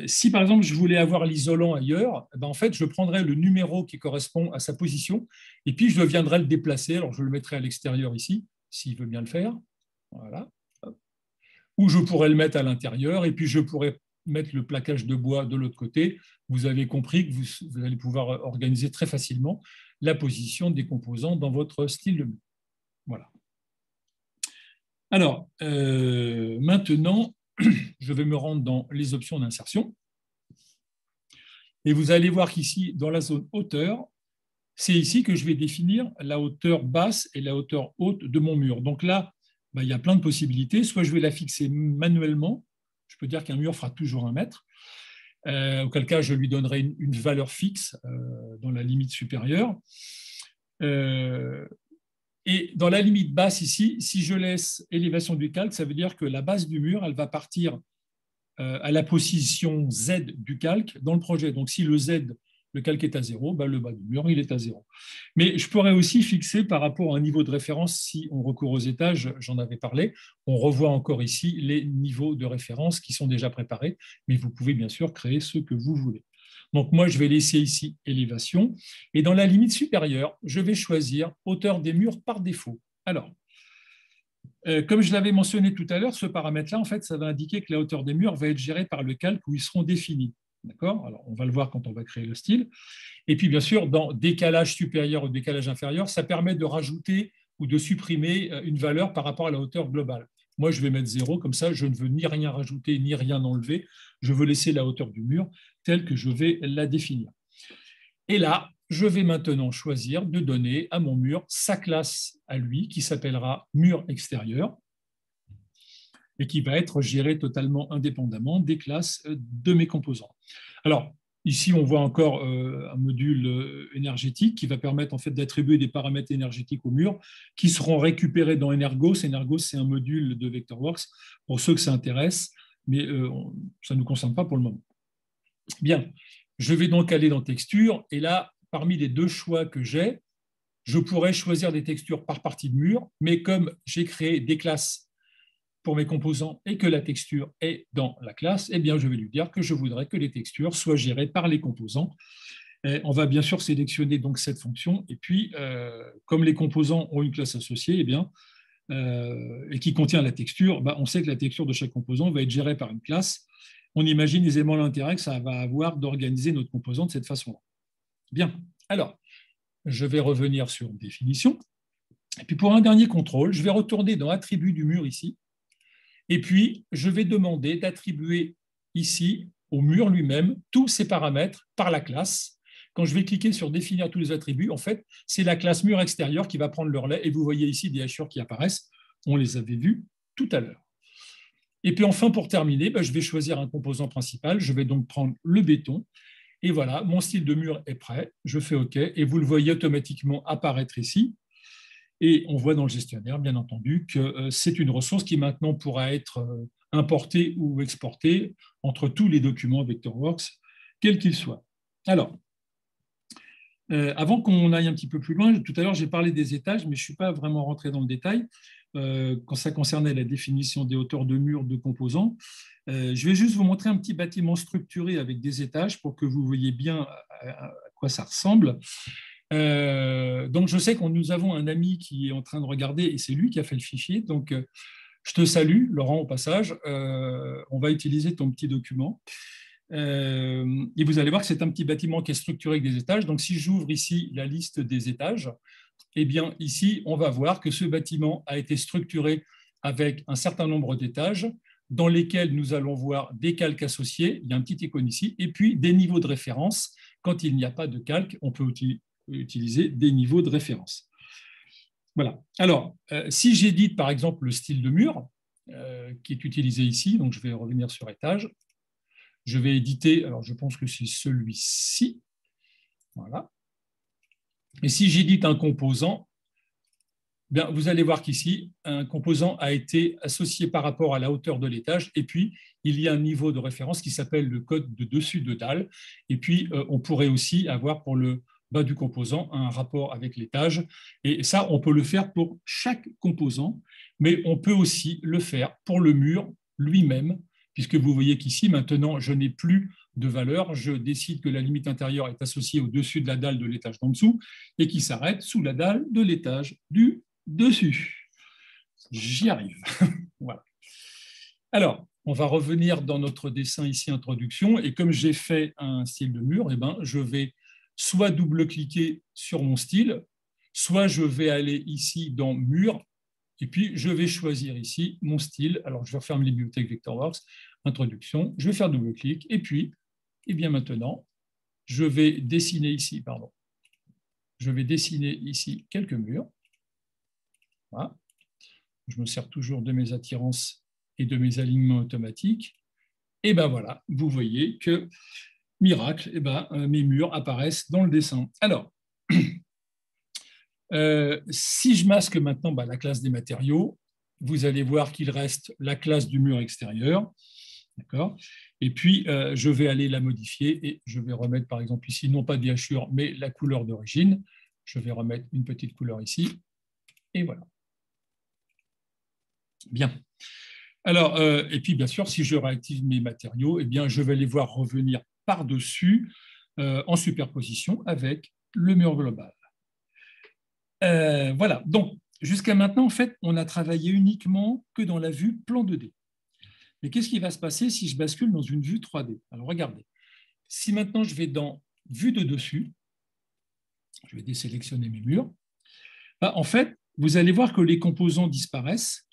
si par exemple je voulais avoir l'isolant ailleurs, en fait, je prendrais le numéro qui correspond à sa position et puis je viendrais le déplacer. Alors, je le mettrai à l'extérieur ici, s'il veut bien le faire. Voilà. Ou je pourrais le mettre à l'intérieur et puis je pourrais mettre le plaquage de bois de l'autre côté. Vous avez compris que vous allez pouvoir organiser très facilement la position des composants dans votre style de mur. Voilà. Alors, maintenant, je vais me rendre dans les options d'insertion. Et vous allez voir qu'ici, dans la zone hauteur, c'est ici que je vais définir la hauteur basse et la hauteur haute de mon mur. Donc là, il y a plein de possibilités. Soit je vais la fixer manuellement. Je peux dire qu'un mur fera toujours 1 mètre. Auquel cas, je lui donnerai une valeur fixe dans la limite supérieure. Et dans la limite basse ici, si je laisse élévation du calque, ça veut dire que la base du mur, elle va partir à la position Z du calque dans le projet. Donc, si le Z, le calque est à 0, le bas du mur, il est à 0. Mais je pourrais aussi fixer par rapport à un niveau de référence, si on recourt aux étages, j'en avais parlé. On revoit encore ici les niveaux de référence qui sont déjà préparés, mais vous pouvez bien sûr créer ceux que vous voulez. Donc, moi, je vais laisser ici élévation. Et dans la limite supérieure, je vais choisir hauteur des murs par défaut. Alors, comme je l'avais mentionné tout à l'heure, ce paramètre-là, en fait, ça va indiquer que la hauteur des murs va être gérée par le calque où ils seront définis. D'accord ? Alors, on va le voir quand on va créer le style. Et puis, bien sûr, dans décalage supérieur ou décalage inférieur, ça permet de rajouter ou de supprimer une valeur par rapport à la hauteur globale. Moi, je vais mettre 0, comme ça, je ne veux ni rien rajouter, ni rien enlever. Je veux laisser la hauteur du mur telle que je vais la définir. Et là, je vais maintenant choisir de donner à mon mur sa classe à lui, qui s'appellera mur extérieur, et qui va être géré totalement indépendamment des classes de mes composants. Alors, ici, on voit encore un module énergétique qui va permettre en fait d'attribuer des paramètres énergétiques au mur qui seront récupérés dans Energos. Energos, c'est un module de Vectorworks pour ceux que ça intéresse, mais ça ne nous concerne pas pour le moment. Bien, je vais donc aller dans Texture, et là, parmi les deux choix que j'ai, je pourrais choisir des textures par partie de mur, mais comme j'ai créé des classes pour mes composants et que la texture est dans la classe, eh bien, je vais lui dire que je voudrais que les textures soient gérées par les composants. Et on va bien sûr sélectionner donc cette fonction, et puis, comme les composants ont une classe associée, eh bien, et qui contient la texture, on sait que la texture de chaque composant va être gérée par une classe. On imagine aisément l'intérêt que ça va avoir d'organiser notre composant de cette façon-là. Bien, alors, je vais revenir sur définition. Et puis pour un dernier contrôle, je vais retourner dans attributs du mur ici. Et puis, je vais demander d'attribuer ici au mur lui-même tous ces paramètres par la classe. Quand je vais cliquer sur définir tous les attributs, en fait, c'est la classe mur extérieur qui va prendre le relais. Et vous voyez ici des hachures qui apparaissent. On les avait vues tout à l'heure. Et puis enfin, pour terminer, je vais choisir un composant principal. Je vais donc prendre le béton. Et voilà, mon style de mur est prêt. Je fais OK. Et vous le voyez automatiquement apparaître ici. Et on voit dans le gestionnaire, bien entendu, que c'est une ressource qui maintenant pourra être importée ou exportée entre tous les documents Vectorworks, quels qu'ils soient. Alors, avant qu'on aille un petit peu plus loin, tout à l'heure, j'ai parlé des étages, mais je ne suis pas vraiment rentré dans le détail. Quand ça concernait la définition des hauteurs de murs de composants, je vais juste vous montrer un petit bâtiment structuré avec des étages pour que vous voyez bien à quoi ça ressemble. Donc, je sais que nous avons un ami qui est en train de regarder et c'est lui qui a fait le fichier. Donc, je te salue, Laurent, au passage. On va utiliser ton petit document. Et vous allez voir que c'est un petit bâtiment qui est structuré avec des étages. Donc, si j'ouvre ici la liste des étages, eh bien, ici, on va voir que ce bâtiment a été structuré avec un certain nombre d'étages dans lesquels nous allons voir des calques associés. Il y a un petit icône ici. Et puis, des niveaux de référence. Quand il n'y a pas de calque, on peut utiliser des niveaux de référence. Voilà. Alors, si j'édite par exemple le style de mur qui est utilisé ici, donc je vais revenir sur étage, je vais éditer, alors je pense que c'est celui-ci, voilà. Et si j'édite un composant, bien, vous allez voir qu'ici, un composant a été associé par rapport à la hauteur de l'étage, et puis il y a un niveau de référence qui s'appelle le code de dessus de dalle, et puis on pourrait aussi avoir pour le bas du composant un rapport avec l'étage. Et ça, on peut le faire pour chaque composant, mais on peut aussi le faire pour le mur lui-même, puisque vous voyez qu'ici, maintenant, je n'ai plus de valeur. Je décide que la limite intérieure est associée au-dessus de la dalle de l'étage d'en dessous et qui s'arrête sous la dalle de l'étage du dessus. J'y arrive. Voilà. Alors, on va revenir dans notre dessin ici, introduction, et comme j'ai fait un style de mur, eh ben, je vais soit double-cliquer sur mon style, soit je vais aller ici dans Mur, et puis je vais choisir ici mon style. Alors, je vais refermer les bibliothèques Vectorworks, Introduction, je vais faire double-clic, et puis, eh bien maintenant, je vais dessiner ici, je vais dessiner ici quelques murs. Voilà. Je me sers toujours de mes attirances et de mes alignements automatiques. Et bien voilà, vous voyez que miracle, mes murs apparaissent dans le dessin. Alors, si je masque maintenant la classe des matériaux, vous allez voir qu'il reste la classe du mur extérieur. D'accord. Et puis, je vais aller la modifier et je vais remettre, par exemple, ici, non pas des hachures, mais la couleur d'origine. Je vais remettre une petite couleur ici. Et voilà. Bien. Alors, et puis, bien sûr, si je réactive mes matériaux, eh bien, je vais les voir revenir par-dessus en superposition avec le mur global. Voilà. Donc, jusqu'à maintenant, en fait, on a travaillé uniquement que dans la vue plan 2D. Mais qu'est-ce qui va se passer si je bascule dans une vue 3D? Alors, regardez. Si maintenant, je vais dans vue de dessus, je vais désélectionner mes murs. En fait, vous allez voir que les composants disparaissent.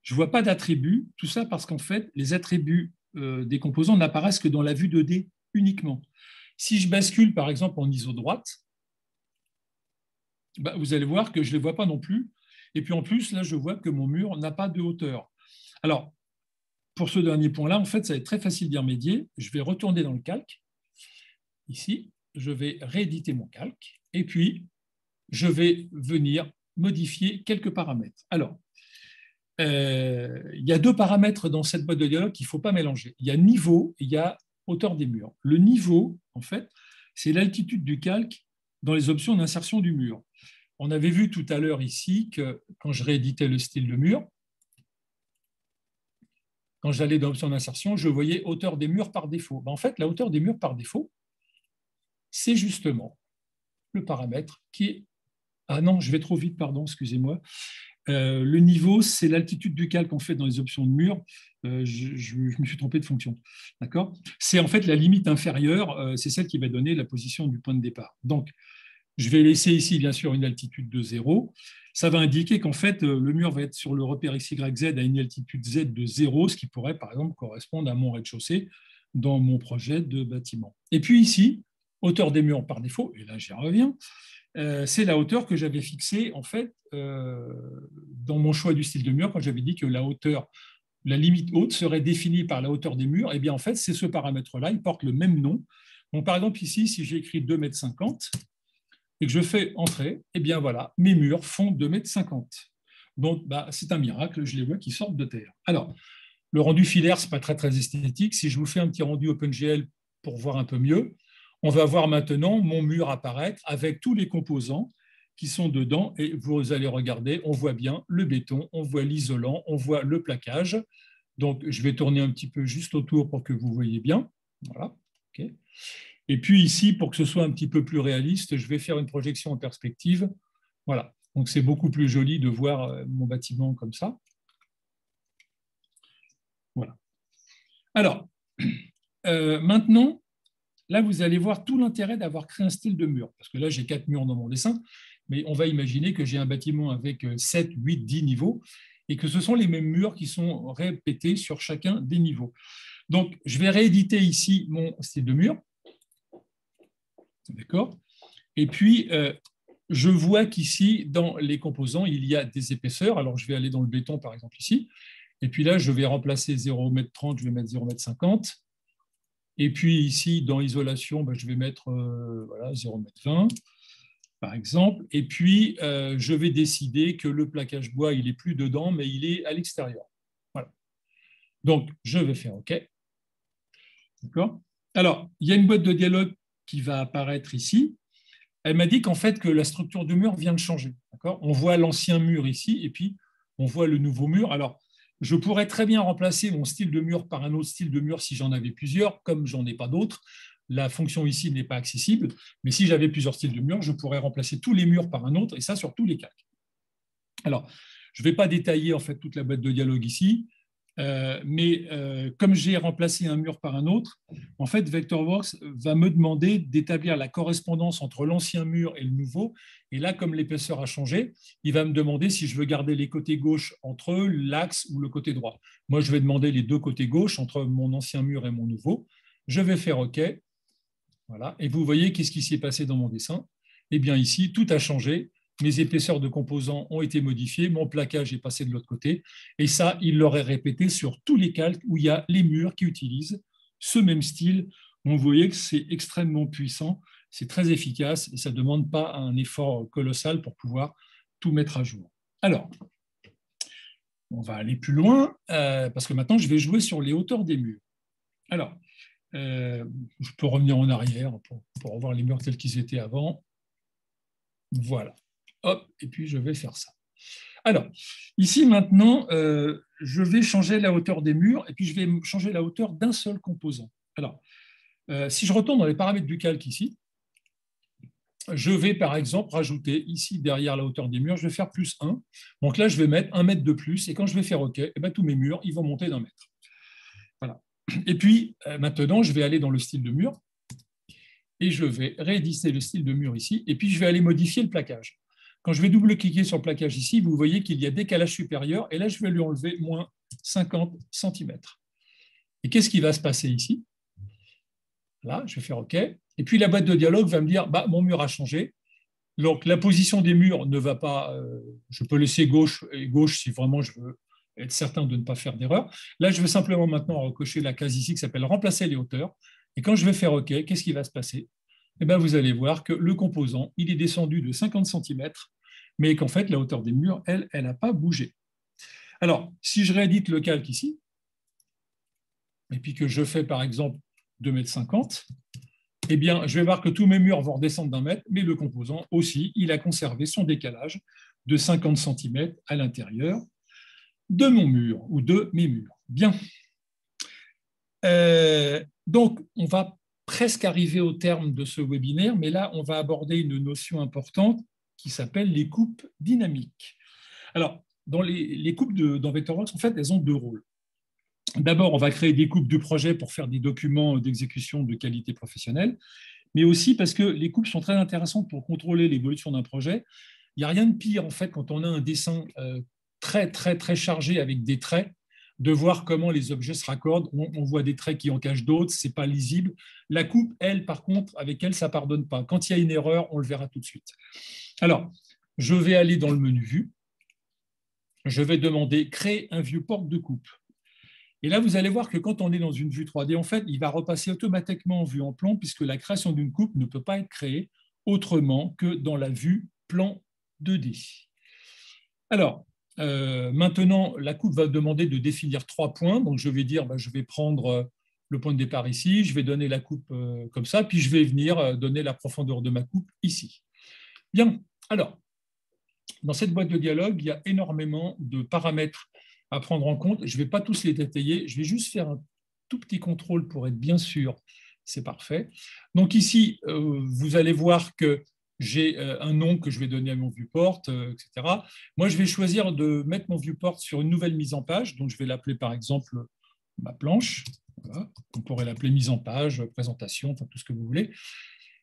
Je ne vois pas d'attributs, tout ça parce qu'en fait, les attributs des composants n'apparaissent que dans la vue 2D uniquement. Si je bascule, par exemple, en ISO droite, vous allez voir que je ne les vois pas non plus. Et puis en plus, là, je vois que mon mur n'a pas de hauteur. Alors, pour ce dernier point-là, en fait, ça va être très facile d'y remédier. Je vais retourner dans le calque. Ici, je vais rééditer mon calque. Et puis, je vais venir modifier quelques paramètres. Alors, il y a deux paramètres dans cette boîte de dialogue qu'il ne faut pas mélanger. Il y a niveau et il y a hauteur des murs. Le niveau, en fait, c'est l'altitude du calque dans les options d'insertion du mur. On avait vu tout à l'heure ici que quand je rééditais le style de mur, quand j'allais dans l'option d'insertion, je voyais hauteur des murs par défaut. En fait, la hauteur des murs par défaut, c'est justement le paramètre qui est... Ah non, je vais trop vite, pardon, excusez-moi. Le niveau, c'est l'altitude du calque en fait dans les options de mur. Je me suis trompé de fonction. D'accord ? C'est en fait la limite inférieure, c'est celle qui va donner la position du point de départ. Donc, je vais laisser ici, bien sûr, une altitude de 0. Ça va indiquer qu'en fait, le mur va être sur le repère XYZ à une altitude Z de 0, ce qui pourrait, par exemple, correspondre à mon rez-de-chaussée dans mon projet de bâtiment. Et puis ici, hauteur des murs par défaut, et là, j'y reviens, c'est la hauteur que j'avais fixée en fait dans mon choix du style de mur quand j'avais dit que la hauteur, la limite haute serait définie par la hauteur des murs. Et bien en fait, c'est ce paramètre-là, il porte le même nom. Donc par exemple ici, si j'ai écrit 2,50 m et que je fais entrer, et bien voilà, mes murs font 2,50 m. Donc c'est un miracle, je les vois qui sortent de terre. Alors, le rendu filaire, c'est pas très très esthétique. Si je vous fais un petit rendu OpenGL pour voir un peu mieux, on va voir maintenant mon mur apparaître avec tous les composants qui sont dedans et vous allez regarder, on voit bien le béton, on voit l'isolant, on voit le plaquage. Donc, je vais tourner un petit peu juste autour pour que vous voyez bien. Voilà. Okay. Et puis ici, pour que ce soit un petit peu plus réaliste, je vais faire une projection en perspective. Voilà. Donc, c'est beaucoup plus joli de voir mon bâtiment comme ça. Voilà. Alors, maintenant, là, vous allez voir tout l'intérêt d'avoir créé un style de mur. Parce que là, j'ai 4 murs dans mon dessin, mais on va imaginer que j'ai un bâtiment avec 7, 8, 10 niveaux et que ce sont les mêmes murs qui sont répétés sur chacun des niveaux. Donc, je vais rééditer ici mon style de mur. D'accord ? Et puis, je vois qu'ici, dans les composants, il y a des épaisseurs. Alors, je vais aller dans le béton, par exemple, ici. Et puis là, je vais remplacer 0,30 m, je vais mettre 0,50 m. Et puis ici, dans l'isolation, je vais mettre 0,20 m, par exemple. Et puis, je vais décider que le plaquage bois, il n'est plus dedans, mais il est à l'extérieur. Voilà. Donc, je vais faire OK. D'accord ? Alors, il y a une boîte de dialogue qui va apparaître ici. Elle m'a dit qu'en fait, que la structure du mur vient de changer. D'accord ? On voit l'ancien mur ici, et puis on voit le nouveau mur. Alors, je pourrais très bien remplacer mon style de mur par un autre style de mur si j'en avais plusieurs, comme j'en ai pas d'autres. La fonction ici n'est pas accessible, mais si j'avais plusieurs styles de murs, je pourrais remplacer tous les murs par un autre, et ça sur tous les calques. Alors, je ne vais pas détailler en fait toute la boîte de dialogue ici, mais comme j'ai remplacé un mur par un autre, en fait, Vectorworks va me demander d'établir la correspondance entre l'ancien mur et le nouveau. Et là, comme l'épaisseur a changé, il va me demander si je veux garder les côtés gauche entre eux, l'axe ou le côté droit. Moi, je vais demander les deux côtés gauche entre mon ancien mur et mon nouveau. Je vais faire OK. Voilà. Et vous voyez qu'est-ce qui s'est passé dans mon dessin. Eh bien, ici, tout a changé. Mes épaisseurs de composants ont été modifiées, mon plaquage est passé de l'autre côté, et ça, il l'aurait répété sur tous les calques où il y a les murs qui utilisent ce même style. Donc, vous voyez que c'est extrêmement puissant, c'est très efficace, et ça ne demande pas un effort colossal pour pouvoir tout mettre à jour. Alors, on va aller plus loin, parce que maintenant, je vais jouer sur les hauteurs des murs. Alors, je peux revenir en arrière pour revoir les murs tels qu'ils étaient avant. Voilà. Hop, et puis je vais faire ça. Alors, ici maintenant, je vais changer la hauteur des murs et puis je vais changer la hauteur d'un seul composant. Alors, si je retourne dans les paramètres du calque ici, je vais par exemple rajouter ici derrière la hauteur des murs, je vais faire plus 1. Donc là, je vais mettre 1 mètre de plus et quand je vais faire OK, tous mes murs ils vont monter d'1 mètre. Voilà. Et puis maintenant, je vais aller dans le style de mur et je vais rééditer le style de mur ici et puis je vais aller modifier le plaquage. Quand je vais double-cliquer sur le plaquage ici, vous voyez qu'il y a décalage supérieur, et là, je vais lui enlever moins 50 cm. Et qu'est-ce qui va se passer ici? Là, je vais faire OK. Et puis, la boîte de dialogue va me dire, bah, mon mur a changé. Donc, la position des murs ne va pas... je peux laisser gauche et gauche si vraiment je veux être certain de ne pas faire d'erreur. Là, je vais simplement maintenant recocher la case ici qui s'appelle « Remplacer les hauteurs ». Et quand je vais faire OK, qu'est-ce qui va se passer? Eh bien, vous allez voir que le composant, il est descendu de 50 cm, mais qu'en fait, la hauteur des murs, elle n'a pas bougé. Alors, si je réédite le calque ici, et puis que je fais par exemple 2,50 m, eh bien, je vais voir que tous mes murs vont redescendre d'1 mètre, mais le composant aussi, il a conservé son décalage de 50 cm à l'intérieur de mon mur ou de mes murs. Bien. Donc, on va presque arriver au terme de ce webinaire, mais là, on va aborder une notion importante qui s'appelle les coupes dynamiques. Alors, dans les coupes dans Vectorworks, en fait, elles ont deux rôles. D'abord, on va créer des coupes de projet pour faire des documents d'exécution de qualité professionnelle, mais aussi parce que les coupes sont très intéressantes pour contrôler l'évolution d'un projet. Il n'y a rien de pire, en fait, quand on a un dessin très, très, très chargé avec des traits, de voir comment les objets se raccordent. On voit des traits qui en cachent d'autres, ce n'est pas lisible. La coupe, elle, par contre, avec elle, ça ne pardonne pas. Quand il y a une erreur, on le verra tout de suite. Alors, je vais aller dans le menu Vue. Je vais demander « Créer un viewport de coupe ». Et là, vous allez voir que quand on est dans une vue 3D, en fait, il va repasser automatiquement en vue en plan, puisque la création d'une coupe ne peut pas être créée autrement que dans la vue plan 2D. Alors, maintenant, la coupe va demander de définir 3 points. Donc, je vais dire, je vais prendre le point de départ ici, je vais donner la coupe comme ça, puis je vais venir donner la profondeur de ma coupe ici. Bien, alors, dans cette boîte de dialogue, il y a énormément de paramètres à prendre en compte. Je ne vais pas tous les détailler, je vais juste faire un tout petit contrôle pour être bien sûr, c'est parfait. Donc ici, vous allez voir que j'ai un nom que je vais donner à mon viewport, etc. Moi, je vais choisir de mettre mon viewport sur une nouvelle mise en page, donc je vais l'appeler par exemple ma planche. Voilà. On pourrait l'appeler mise en page, présentation, enfin tout ce que vous voulez.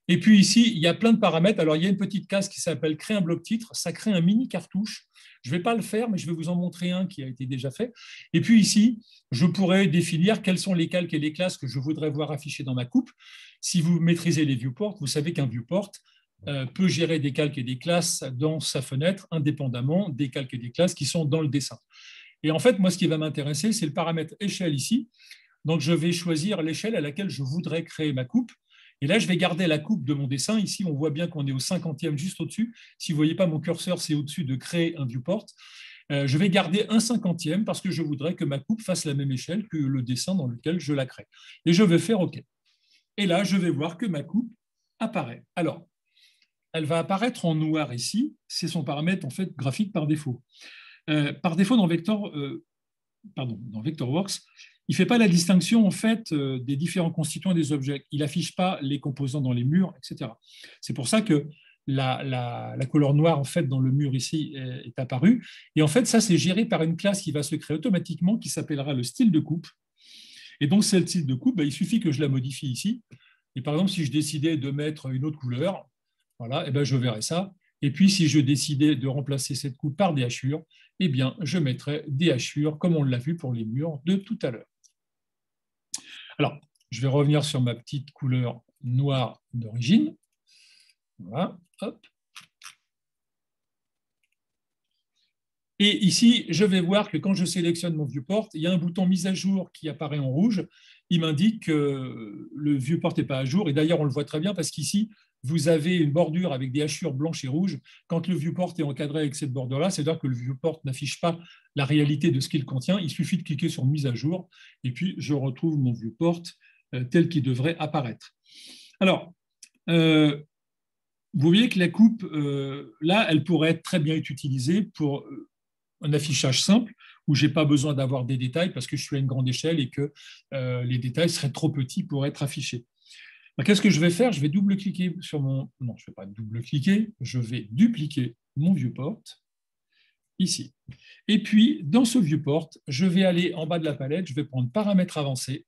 Et puis ici, il y a plein de paramètres. Alors, il y a une petite case qui s'appelle « Créer un bloc titre ». Ça crée un mini cartouche. Je ne vais pas le faire, mais je vais vous en montrer un qui a été déjà fait. Et puis ici, je pourrais définir quels sont les calques et les classes que je voudrais voir affichés dans ma coupe. Si vous maîtrisez les viewports, vous savez qu'un viewport peut gérer des calques et des classes dans sa fenêtre, indépendamment des calques et des classes qui sont dans le dessin. Et en fait, moi, ce qui va m'intéresser, c'est le paramètre échelle ici. Donc, je vais choisir l'échelle à laquelle je voudrais créer ma coupe. Et là, je vais garder la coupe de mon dessin. Ici, on voit bien qu'on est au 50e, juste au-dessus. Si vous ne voyez pas mon curseur, c'est au-dessus de créer un viewport. Je vais garder un 50e parce que je voudrais que ma coupe fasse la même échelle que le dessin dans lequel je la crée. Et je vais faire OK. Et là, je vais voir que ma coupe apparaît. Alors, elle va apparaître en noir ici. C'est son paramètre en fait graphique par défaut. Par défaut, dans Vectorworks, il ne fait pas la distinction en fait des différents constituants des objets. Il n'affiche pas les composants dans les murs, etc. C'est pour ça que la couleur noire en fait dans le mur ici est apparue. Et en fait, ça c'est géré par une classe qui va se créer automatiquement, qui s'appellera le style de coupe. Et donc, ce style de coupe, il suffit que je la modifie ici. Et par exemple, si je décidais de mettre une autre couleur, voilà, et je verrai ça. Et puis, si je décidais de remplacer cette coupe par des hachures, eh bien, je mettrais des hachures, comme on l'a vu pour les murs de tout à l'heure. Alors, je vais revenir sur ma petite couleur noire d'origine. Voilà, hop. Et ici, je vais voir que quand je sélectionne mon viewport, il y a un bouton mise à jour qui apparaît en rouge. Il m'indique que le viewport n'est pas à jour. Et d'ailleurs, on le voit très bien parce qu'ici, vous avez une bordure avec des hachures blanches et rouges. Quand le viewport est encadré avec cette bordure-là, c'est-à-dire que le viewport n'affiche pas la réalité de ce qu'il contient. Il suffit de cliquer sur mise à jour et puis je retrouve mon viewport tel qu'il devrait apparaître. Alors, vous voyez que la coupe, là, elle pourrait être très bien utilisée pour un affichage simple où je n'ai pas besoin d'avoir des détails parce que je suis à une grande échelle et que les détails seraient trop petits pour être affichés. Qu'est-ce que je vais faire? Je vais double-cliquer sur mon... Non, je ne vais pas double-cliquer, je vais dupliquer mon viewport ici. Et puis, dans ce viewport, je vais aller en bas de la palette, je vais prendre paramètres avancés.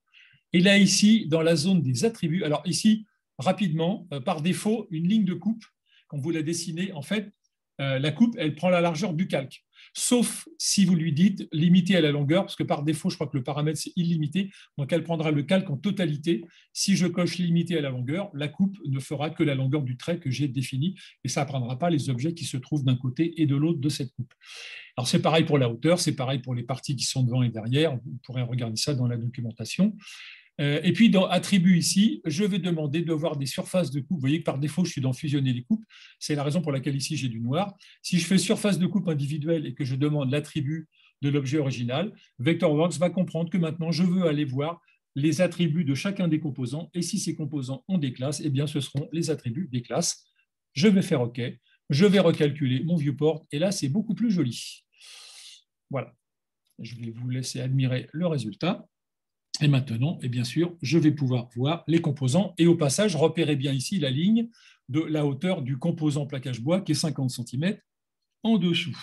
Et là, ici, dans la zone des attributs, alors ici, rapidement, par défaut, une ligne de coupe, quand vous la dessinez, en fait, la coupe, elle prend la largeur du calque. Sauf si vous lui dites limité à la longueur, parce que par défaut, je crois que le paramètre, c'est illimité, donc elle prendra le calque en totalité. Si je coche limité à la longueur, la coupe ne fera que la longueur du trait que j'ai défini, et ça ne prendra pas les objets qui se trouvent d'un côté et de l'autre de cette coupe. Alors c'est pareil pour la hauteur, c'est pareil pour les parties qui sont devant et derrière, vous pourrez regarder ça dans la documentation. Et puis, dans Attributs ici, je vais demander de voir des surfaces de coupe. Vous voyez que par défaut, je suis dans Fusionner les coupes. C'est la raison pour laquelle ici, j'ai du noir. Si je fais surface de coupe individuelle et que je demande l'attribut de l'objet original, Vectorworks va comprendre que maintenant, je veux aller voir les attributs de chacun des composants. Et si ces composants ont des classes, eh bien, ce seront les attributs des classes. Je vais faire OK. Je vais recalculer mon viewport. Et là, c'est beaucoup plus joli. Voilà. Je vais vous laisser admirer le résultat. Et maintenant, et bien sûr, je vais pouvoir voir les composants. Et au passage, repérez bien ici la ligne de la hauteur du composant plaquage bois qui est 50 cm en dessous.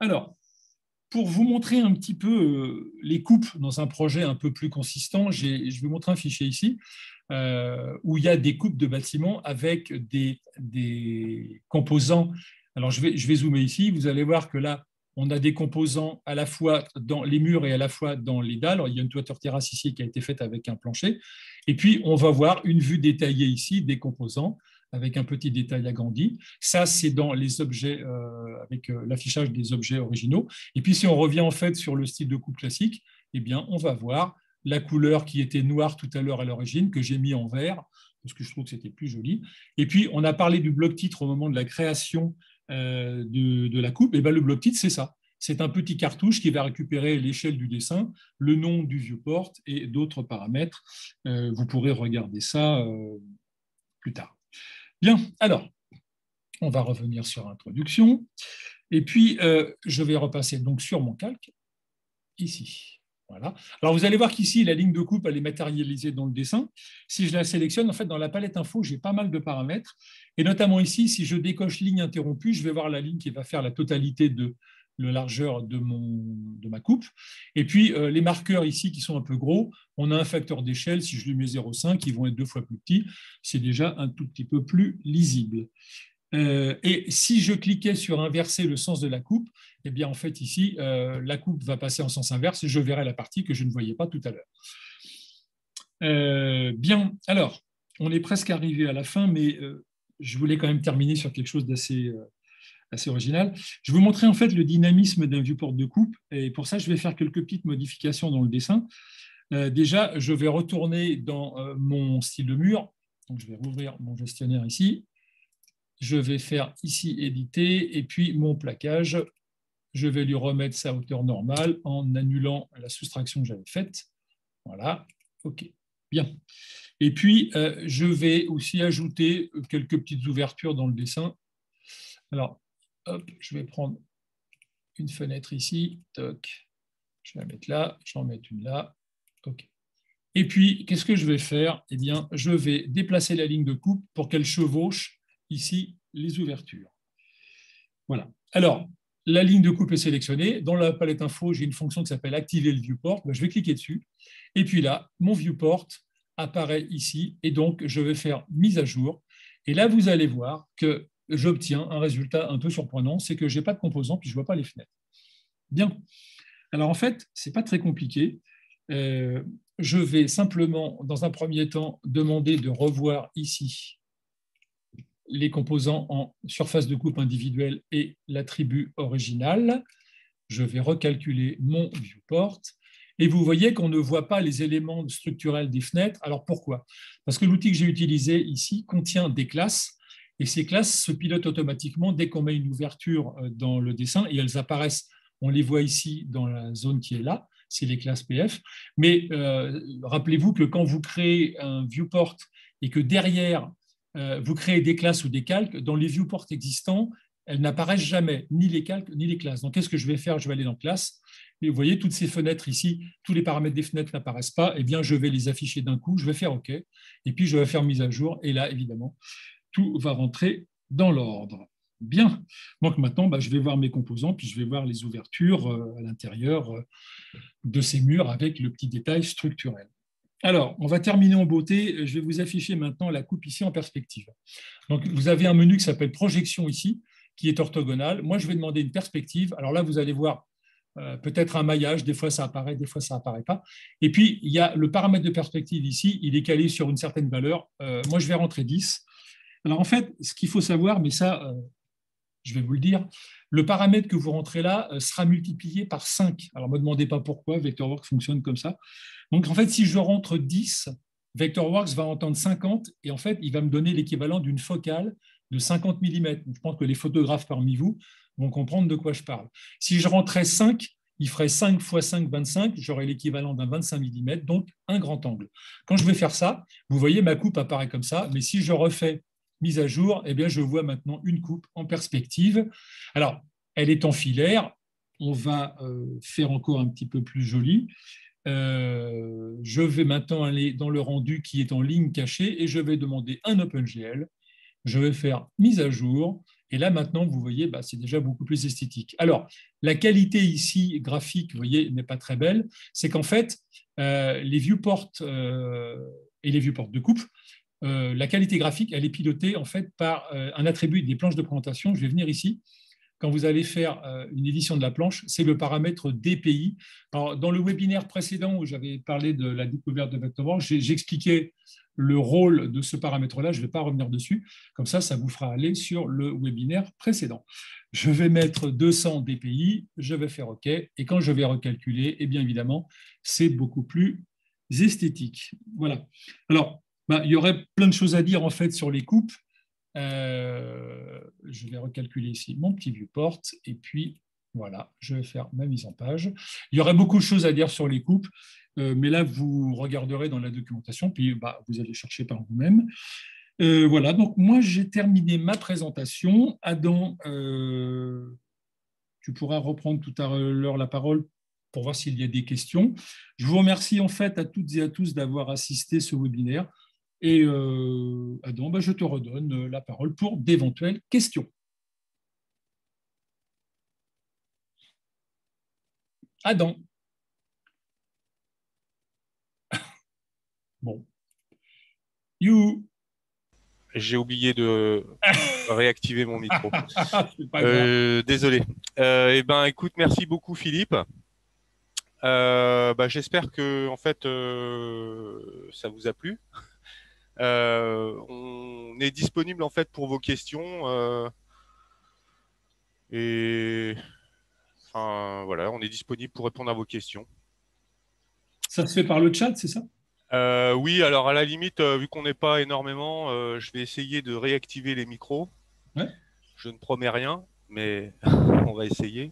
Alors, pour vous montrer un petit peu les coupes dans un projet un peu plus consistant, je vais vous montrer un fichier ici où il y a des coupes de bâtiments avec des composants. Alors, je vais zoomer ici. Vous allez voir que là, on a des composants à la fois dans les murs et à la fois dans les dalles. Alors, il y a une toiture terrasse ici qui a été faite avec un plancher. Et puis, on va voir une vue détaillée ici des composants avec un petit détail agrandi. Ça, c'est dans les objets, avec l'affichage des objets originaux. Et puis, si on revient en fait sur le style de coupe classique, eh bien, on va voir la couleur qui était noire tout à l'heure à l'origine, que j'ai mis en vert, parce que je trouve que c'était plus joli. Et puis, on a parlé du bloc titre au moment de la création de la coupe. Et bien, le bloc titre, c'est ça. C'est un petit cartouche qui va récupérer l'échelle du dessin, le nom du viewport et d'autres paramètres. Vous pourrez regarder ça plus tard. Bien, alors, on va revenir sur Introduction. Et puis, je vais repasser donc sur mon calque, ici. Voilà. Alors, vous allez voir qu'ici, la ligne de coupe, elle est matérialisée dans le dessin. Si je la sélectionne, en fait, dans la palette info, j'ai pas mal de paramètres. Et notamment ici, si je décoche ligne interrompue, je vais voir la ligne qui va faire la totalité de la largeur de ma coupe. Et puis, les marqueurs ici qui sont un peu gros, on a un facteur d'échelle. Si je lui mets 0,5, ils vont être 2 fois plus petits. C'est déjà un tout petit peu plus lisible. Et si je cliquais sur inverser le sens de la coupe, eh bien en fait ici, la coupe va passer en sens inverse et je verrai la partie que je ne voyais pas tout à l'heure. Bien, alors, on est presque arrivé à la fin, mais je voulais quand même terminer sur quelque chose d'assez assez original. Je vais vous montrer en fait le dynamisme d'un viewport de coupe, et pour ça, je vais faire quelques petites modifications dans le dessin. Déjà, je vais retourner dans mon style de mur. Donc, je vais rouvrir mon gestionnaire ici. Je vais faire ici éditer et puis mon plaquage, je vais lui remettre sa hauteur normale en annulant la soustraction que j'avais faite. Voilà, OK, bien. Et puis, je vais aussi ajouter quelques petites ouvertures dans le dessin. Alors, hop, je vais prendre une fenêtre ici, toc, je vais la mettre là, je vais en mettre une là, OK. Et puis, qu'est-ce que je vais faire? Eh bien, je vais déplacer la ligne de coupe pour qu'elle chevauche ici les ouvertures. Voilà. Alors, la ligne de coupe est sélectionnée. Dans la palette info, j'ai une fonction qui s'appelle activer le viewport. Je vais cliquer dessus. Et puis là, mon viewport apparaît ici. Et donc, je vais faire mise à jour. Et là, vous allez voir que j'obtiens un résultat un peu surprenant. C'est que je n'ai pas de composants, puis je ne vois pas les fenêtres. Bien. Alors, en fait, ce n'est pas très compliqué. Je vais simplement, dans un premier temps, demander de revoir ici les composants en surface de coupe individuelle et l'attribut original. Je vais recalculer mon viewport. Et vous voyez qu'on ne voit pas les éléments structurels des fenêtres. Alors pourquoi? Parce que l'outil que j'ai utilisé ici contient des classes. Et ces classes se pilotent automatiquement dès qu'on met une ouverture dans le dessin. Et elles apparaissent, on les voit ici dans la zone qui est là. C'est les classes PF. Mais rappelez-vous que quand vous créez un viewport et que derrière, vous créez des classes ou des calques, dans les viewports existants, elles n'apparaissent jamais, ni les calques, ni les classes. Donc, qu'est-ce que je vais faire? Je vais aller dans classe. Et vous voyez, toutes ces fenêtres ici, tous les paramètres des fenêtres n'apparaissent pas. Eh bien, je vais les afficher d'un coup. Je vais faire OK. Et puis, je vais faire mise à jour. Et là, évidemment, tout va rentrer dans l'ordre. Bien. Donc, maintenant, je vais voir mes composants, puis je vais voir les ouvertures à l'intérieur de ces murs avec le petit détail structurel. Alors, on va terminer en beauté. Je vais vous afficher maintenant la coupe ici en perspective. Donc, vous avez un menu qui s'appelle Projection ici, qui est orthogonale. Moi, je vais demander une perspective. Alors là, vous allez voir peut-être un maillage, des fois ça apparaît, des fois ça apparaît pas. Et puis, il y a le paramètre de perspective ici, il est calé sur une certaine valeur. Moi, je vais rentrer 10. Alors en fait, ce qu'il faut savoir, mais ça, je vais vous le dire, le paramètre que vous rentrez là sera multiplié par 5. Alors ne me demandez pas pourquoi, Vectorworks fonctionne comme ça. Donc en fait, si je rentre 10, Vectorworks va entendre 50 et en fait, il va me donner l'équivalent d'une focale de 50 mm. Je pense que les photographes parmi vous vont comprendre de quoi je parle. Si je rentrais 5, il ferait 5 fois 5, 25, j'aurais l'équivalent d'un 25 mm, donc un grand angle. Quand je vais faire ça, vous voyez, ma coupe apparaît comme ça, mais si je refais mise à jour, eh bien, je vois maintenant une coupe en perspective. Alors, elle est en filaire, on va faire encore un petit peu plus joli. Je vais maintenant aller dans le rendu qui est en ligne cachée et je vais demander un OpenGL. Je vais faire mise à jour. Et là, maintenant, vous voyez, bah, c'est déjà beaucoup plus esthétique. Alors, la qualité ici graphique, vous voyez, n'est pas très belle. C'est qu'en fait, les viewports et les viewports de coupe, la qualité graphique, elle est pilotée en fait par un attribut des planches de présentation. Je vais venir ici. Quand vous allez faire une édition de la planche, c'est le paramètre DPI. Alors, dans le webinaire précédent où j'avais parlé de la découverte de Vectorworks, j'expliquais le rôle de ce paramètre-là. Je ne vais pas revenir dessus. Comme ça vous fera aller sur le webinaire précédent. Je vais mettre 200 DPI, je vais faire OK. Et quand je vais recalculer, eh bien évidemment, c'est beaucoup plus esthétique. Voilà. Alors, il y aurait plein de choses à dire en fait sur les coupes. Je vais recalculer ici mon petit viewport et puis voilà, je vais faire ma mise en page. Il y aurait beaucoup de choses à dire sur les coupes, mais là vous regarderez dans la documentation, puis vous allez chercher par vous-même. Voilà, donc moi j'ai terminé ma présentation. Adam, tu pourras reprendre tout à l'heure la parole pour voir s'il y a des questions. Je vous remercie en fait à toutes et à tous d'avoir assisté à ce webinaire. Et Adam, je te redonne la parole pour d'éventuelles questions. Adam. Bon. You. J'ai oublié de réactiver mon micro. C'est pas grave. Désolé. Écoute, merci beaucoup Philippe. J'espère que en fait ça vous a plu. On est disponible en fait pour vos questions et enfin voilà, on est disponible pour répondre à vos questions. Ça se fait par le chat, c'est ça? Oui, alors à la limite, vu qu'on n'est pas énormément, je vais essayer de réactiver les micros. Ouais. Je ne promets rien, mais on va essayer.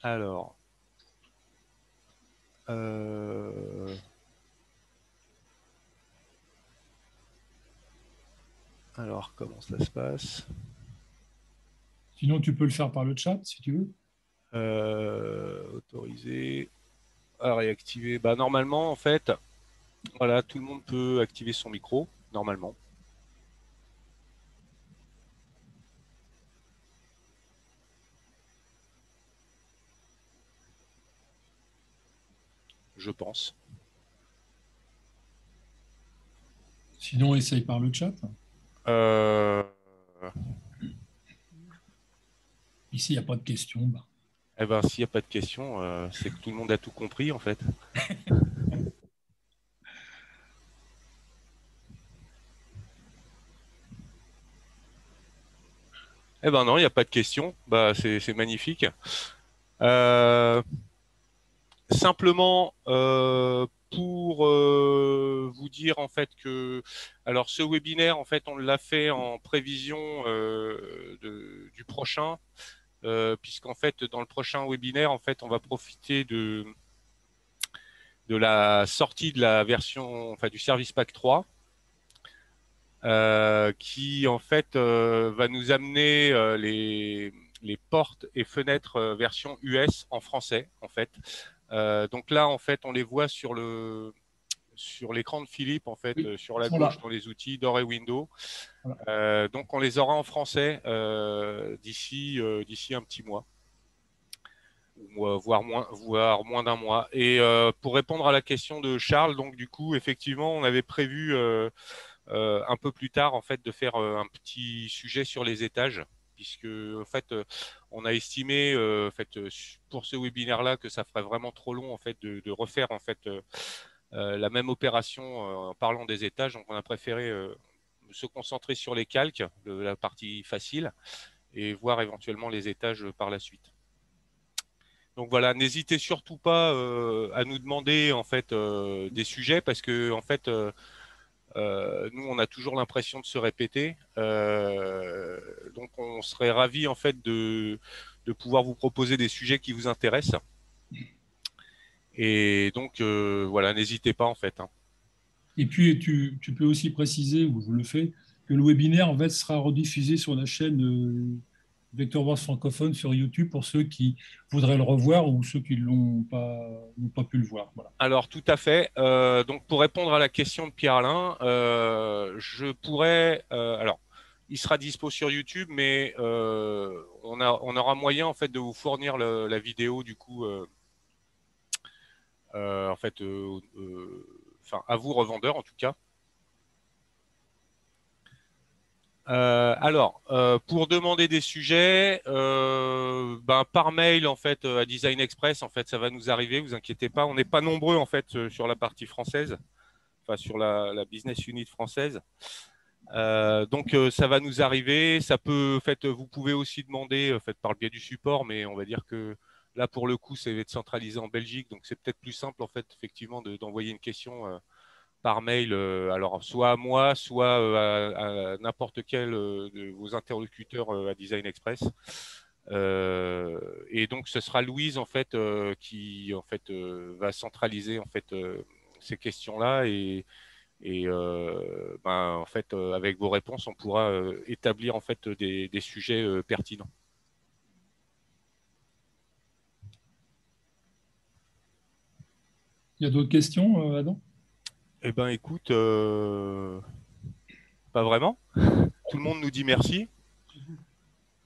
Alors. Alors, comment ça se passe? Sinon, tu peux le faire par le chat, si tu veux. Autoriser à réactiver. Normalement, en fait, voilà, tout le monde peut activer son micro, normalement. Je pense. Sinon, essaye par le chat. Ici, il n'y a pas de questions. Eh ben, s'il n'y a pas de questions, c'est que tout le monde a tout compris, en fait. Eh ben non, il n'y a pas de questions. C'est magnifique. Simplement, pour vous dire en fait que, alors ce webinaire, en fait, on l'a fait en prévision du prochain, puisqu'en fait, dans le prochain webinaire, en fait, on va profiter de la sortie de la version, enfin, du Service Pack 3. Qui en fait va nous amener les portes et fenêtres version US en français en fait. Donc là en fait on les voit sur l'écran de Philippe en fait, Oui, sur la gauche dans les outils d'Or et Windows. Voilà. Donc on les aura en français d'ici un petit mois. Voire moins d'un mois. Et pour répondre à la question de Charles, donc du coup effectivement on avait prévu un peu plus tard en fait de faire un petit sujet sur les étages, puisque en fait on a estimé en fait pour ce webinaire là que ça ferait vraiment trop long en fait de refaire en fait la même opération en parlant des étages. Donc on a préféré se concentrer sur les calques, la partie facile, et voir éventuellement les étages par la suite. Donc voilà, n'hésitez surtout pas à nous demander en fait des sujets, parce que en fait nous on a toujours l'impression de se répéter. Donc on serait ravis en fait de pouvoir vous proposer des sujets qui vous intéressent. Et donc voilà, n'hésitez pas en fait, hein. Et puis, tu peux aussi préciser, ou je le fais, que le webinaire en fait, sera rediffusé sur la chaîne Vectorworks francophone sur YouTube pour ceux qui voudraient le revoir ou ceux qui n'ont pas pu le voir. Voilà. Alors tout à fait. Donc pour répondre à la question de Pierre-Alain, je pourrais. Alors, il sera dispo sur YouTube, mais on aura moyen en fait de vous fournir la vidéo du coup, en fait, enfin à vous revendeurs en tout cas. Alors, pour demander des sujets, ben, par mail en fait à Design Express, en fait, ça va nous arriver. Vous inquiétez pas, on n'est pas nombreux en fait sur la partie française, enfin sur la business unit française. Donc ça va nous arriver. Ça peut, en fait, vous pouvez aussi demander, en fait, par le biais du support, mais on va dire que là pour le coup, c'est centralisé en Belgique, donc c'est peut-être plus simple en fait, effectivement, d'envoyer une question par mail, alors soit à moi, soit à n'importe quel de vos interlocuteurs à Design Express. Et donc ce sera Louise en fait qui en fait va centraliser en fait ces questions-là, et ben, en fait avec vos réponses on pourra établir en fait des sujets pertinents. Il y a d'autres questions, Adam? Eh ben écoute, pas vraiment. Tout le monde nous dit merci.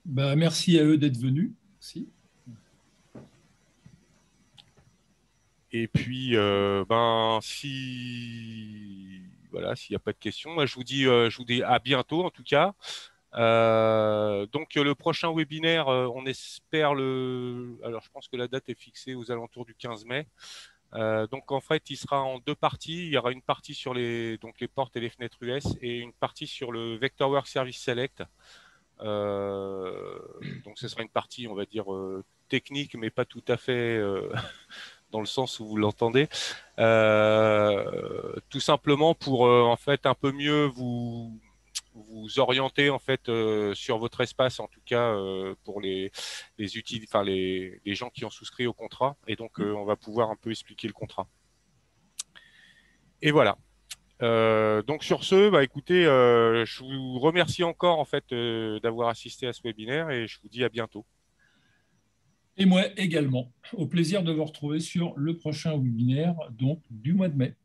Bah, merci à eux d'être venus. Merci. Et puis, ben, si voilà, s'il n'y a pas de questions, moi, je vous dis à bientôt en tout cas. Donc, le prochain webinaire, on espère alors, je pense que la date est fixée aux alentours du 15 mai. Donc, en fait, il sera en deux parties. Il y aura une partie sur donc les portes et les fenêtres US, et une partie sur le Vectorworks Service Select. Donc, ce sera une partie, on va dire, technique, mais pas tout à fait dans le sens où vous l'entendez, tout simplement pour en fait un peu mieux vous orienter en fait sur votre espace, en tout cas pour enfin les gens qui ont souscrit au contrat, et donc on va pouvoir un peu expliquer le contrat. Et voilà. Donc sur ce, bah écoutez, je vous remercie encore en fait d'avoir assisté à ce webinaire, et je vous dis à bientôt. Et moi également. Au plaisir de vous retrouver sur le prochain webinaire, donc du mois de mai.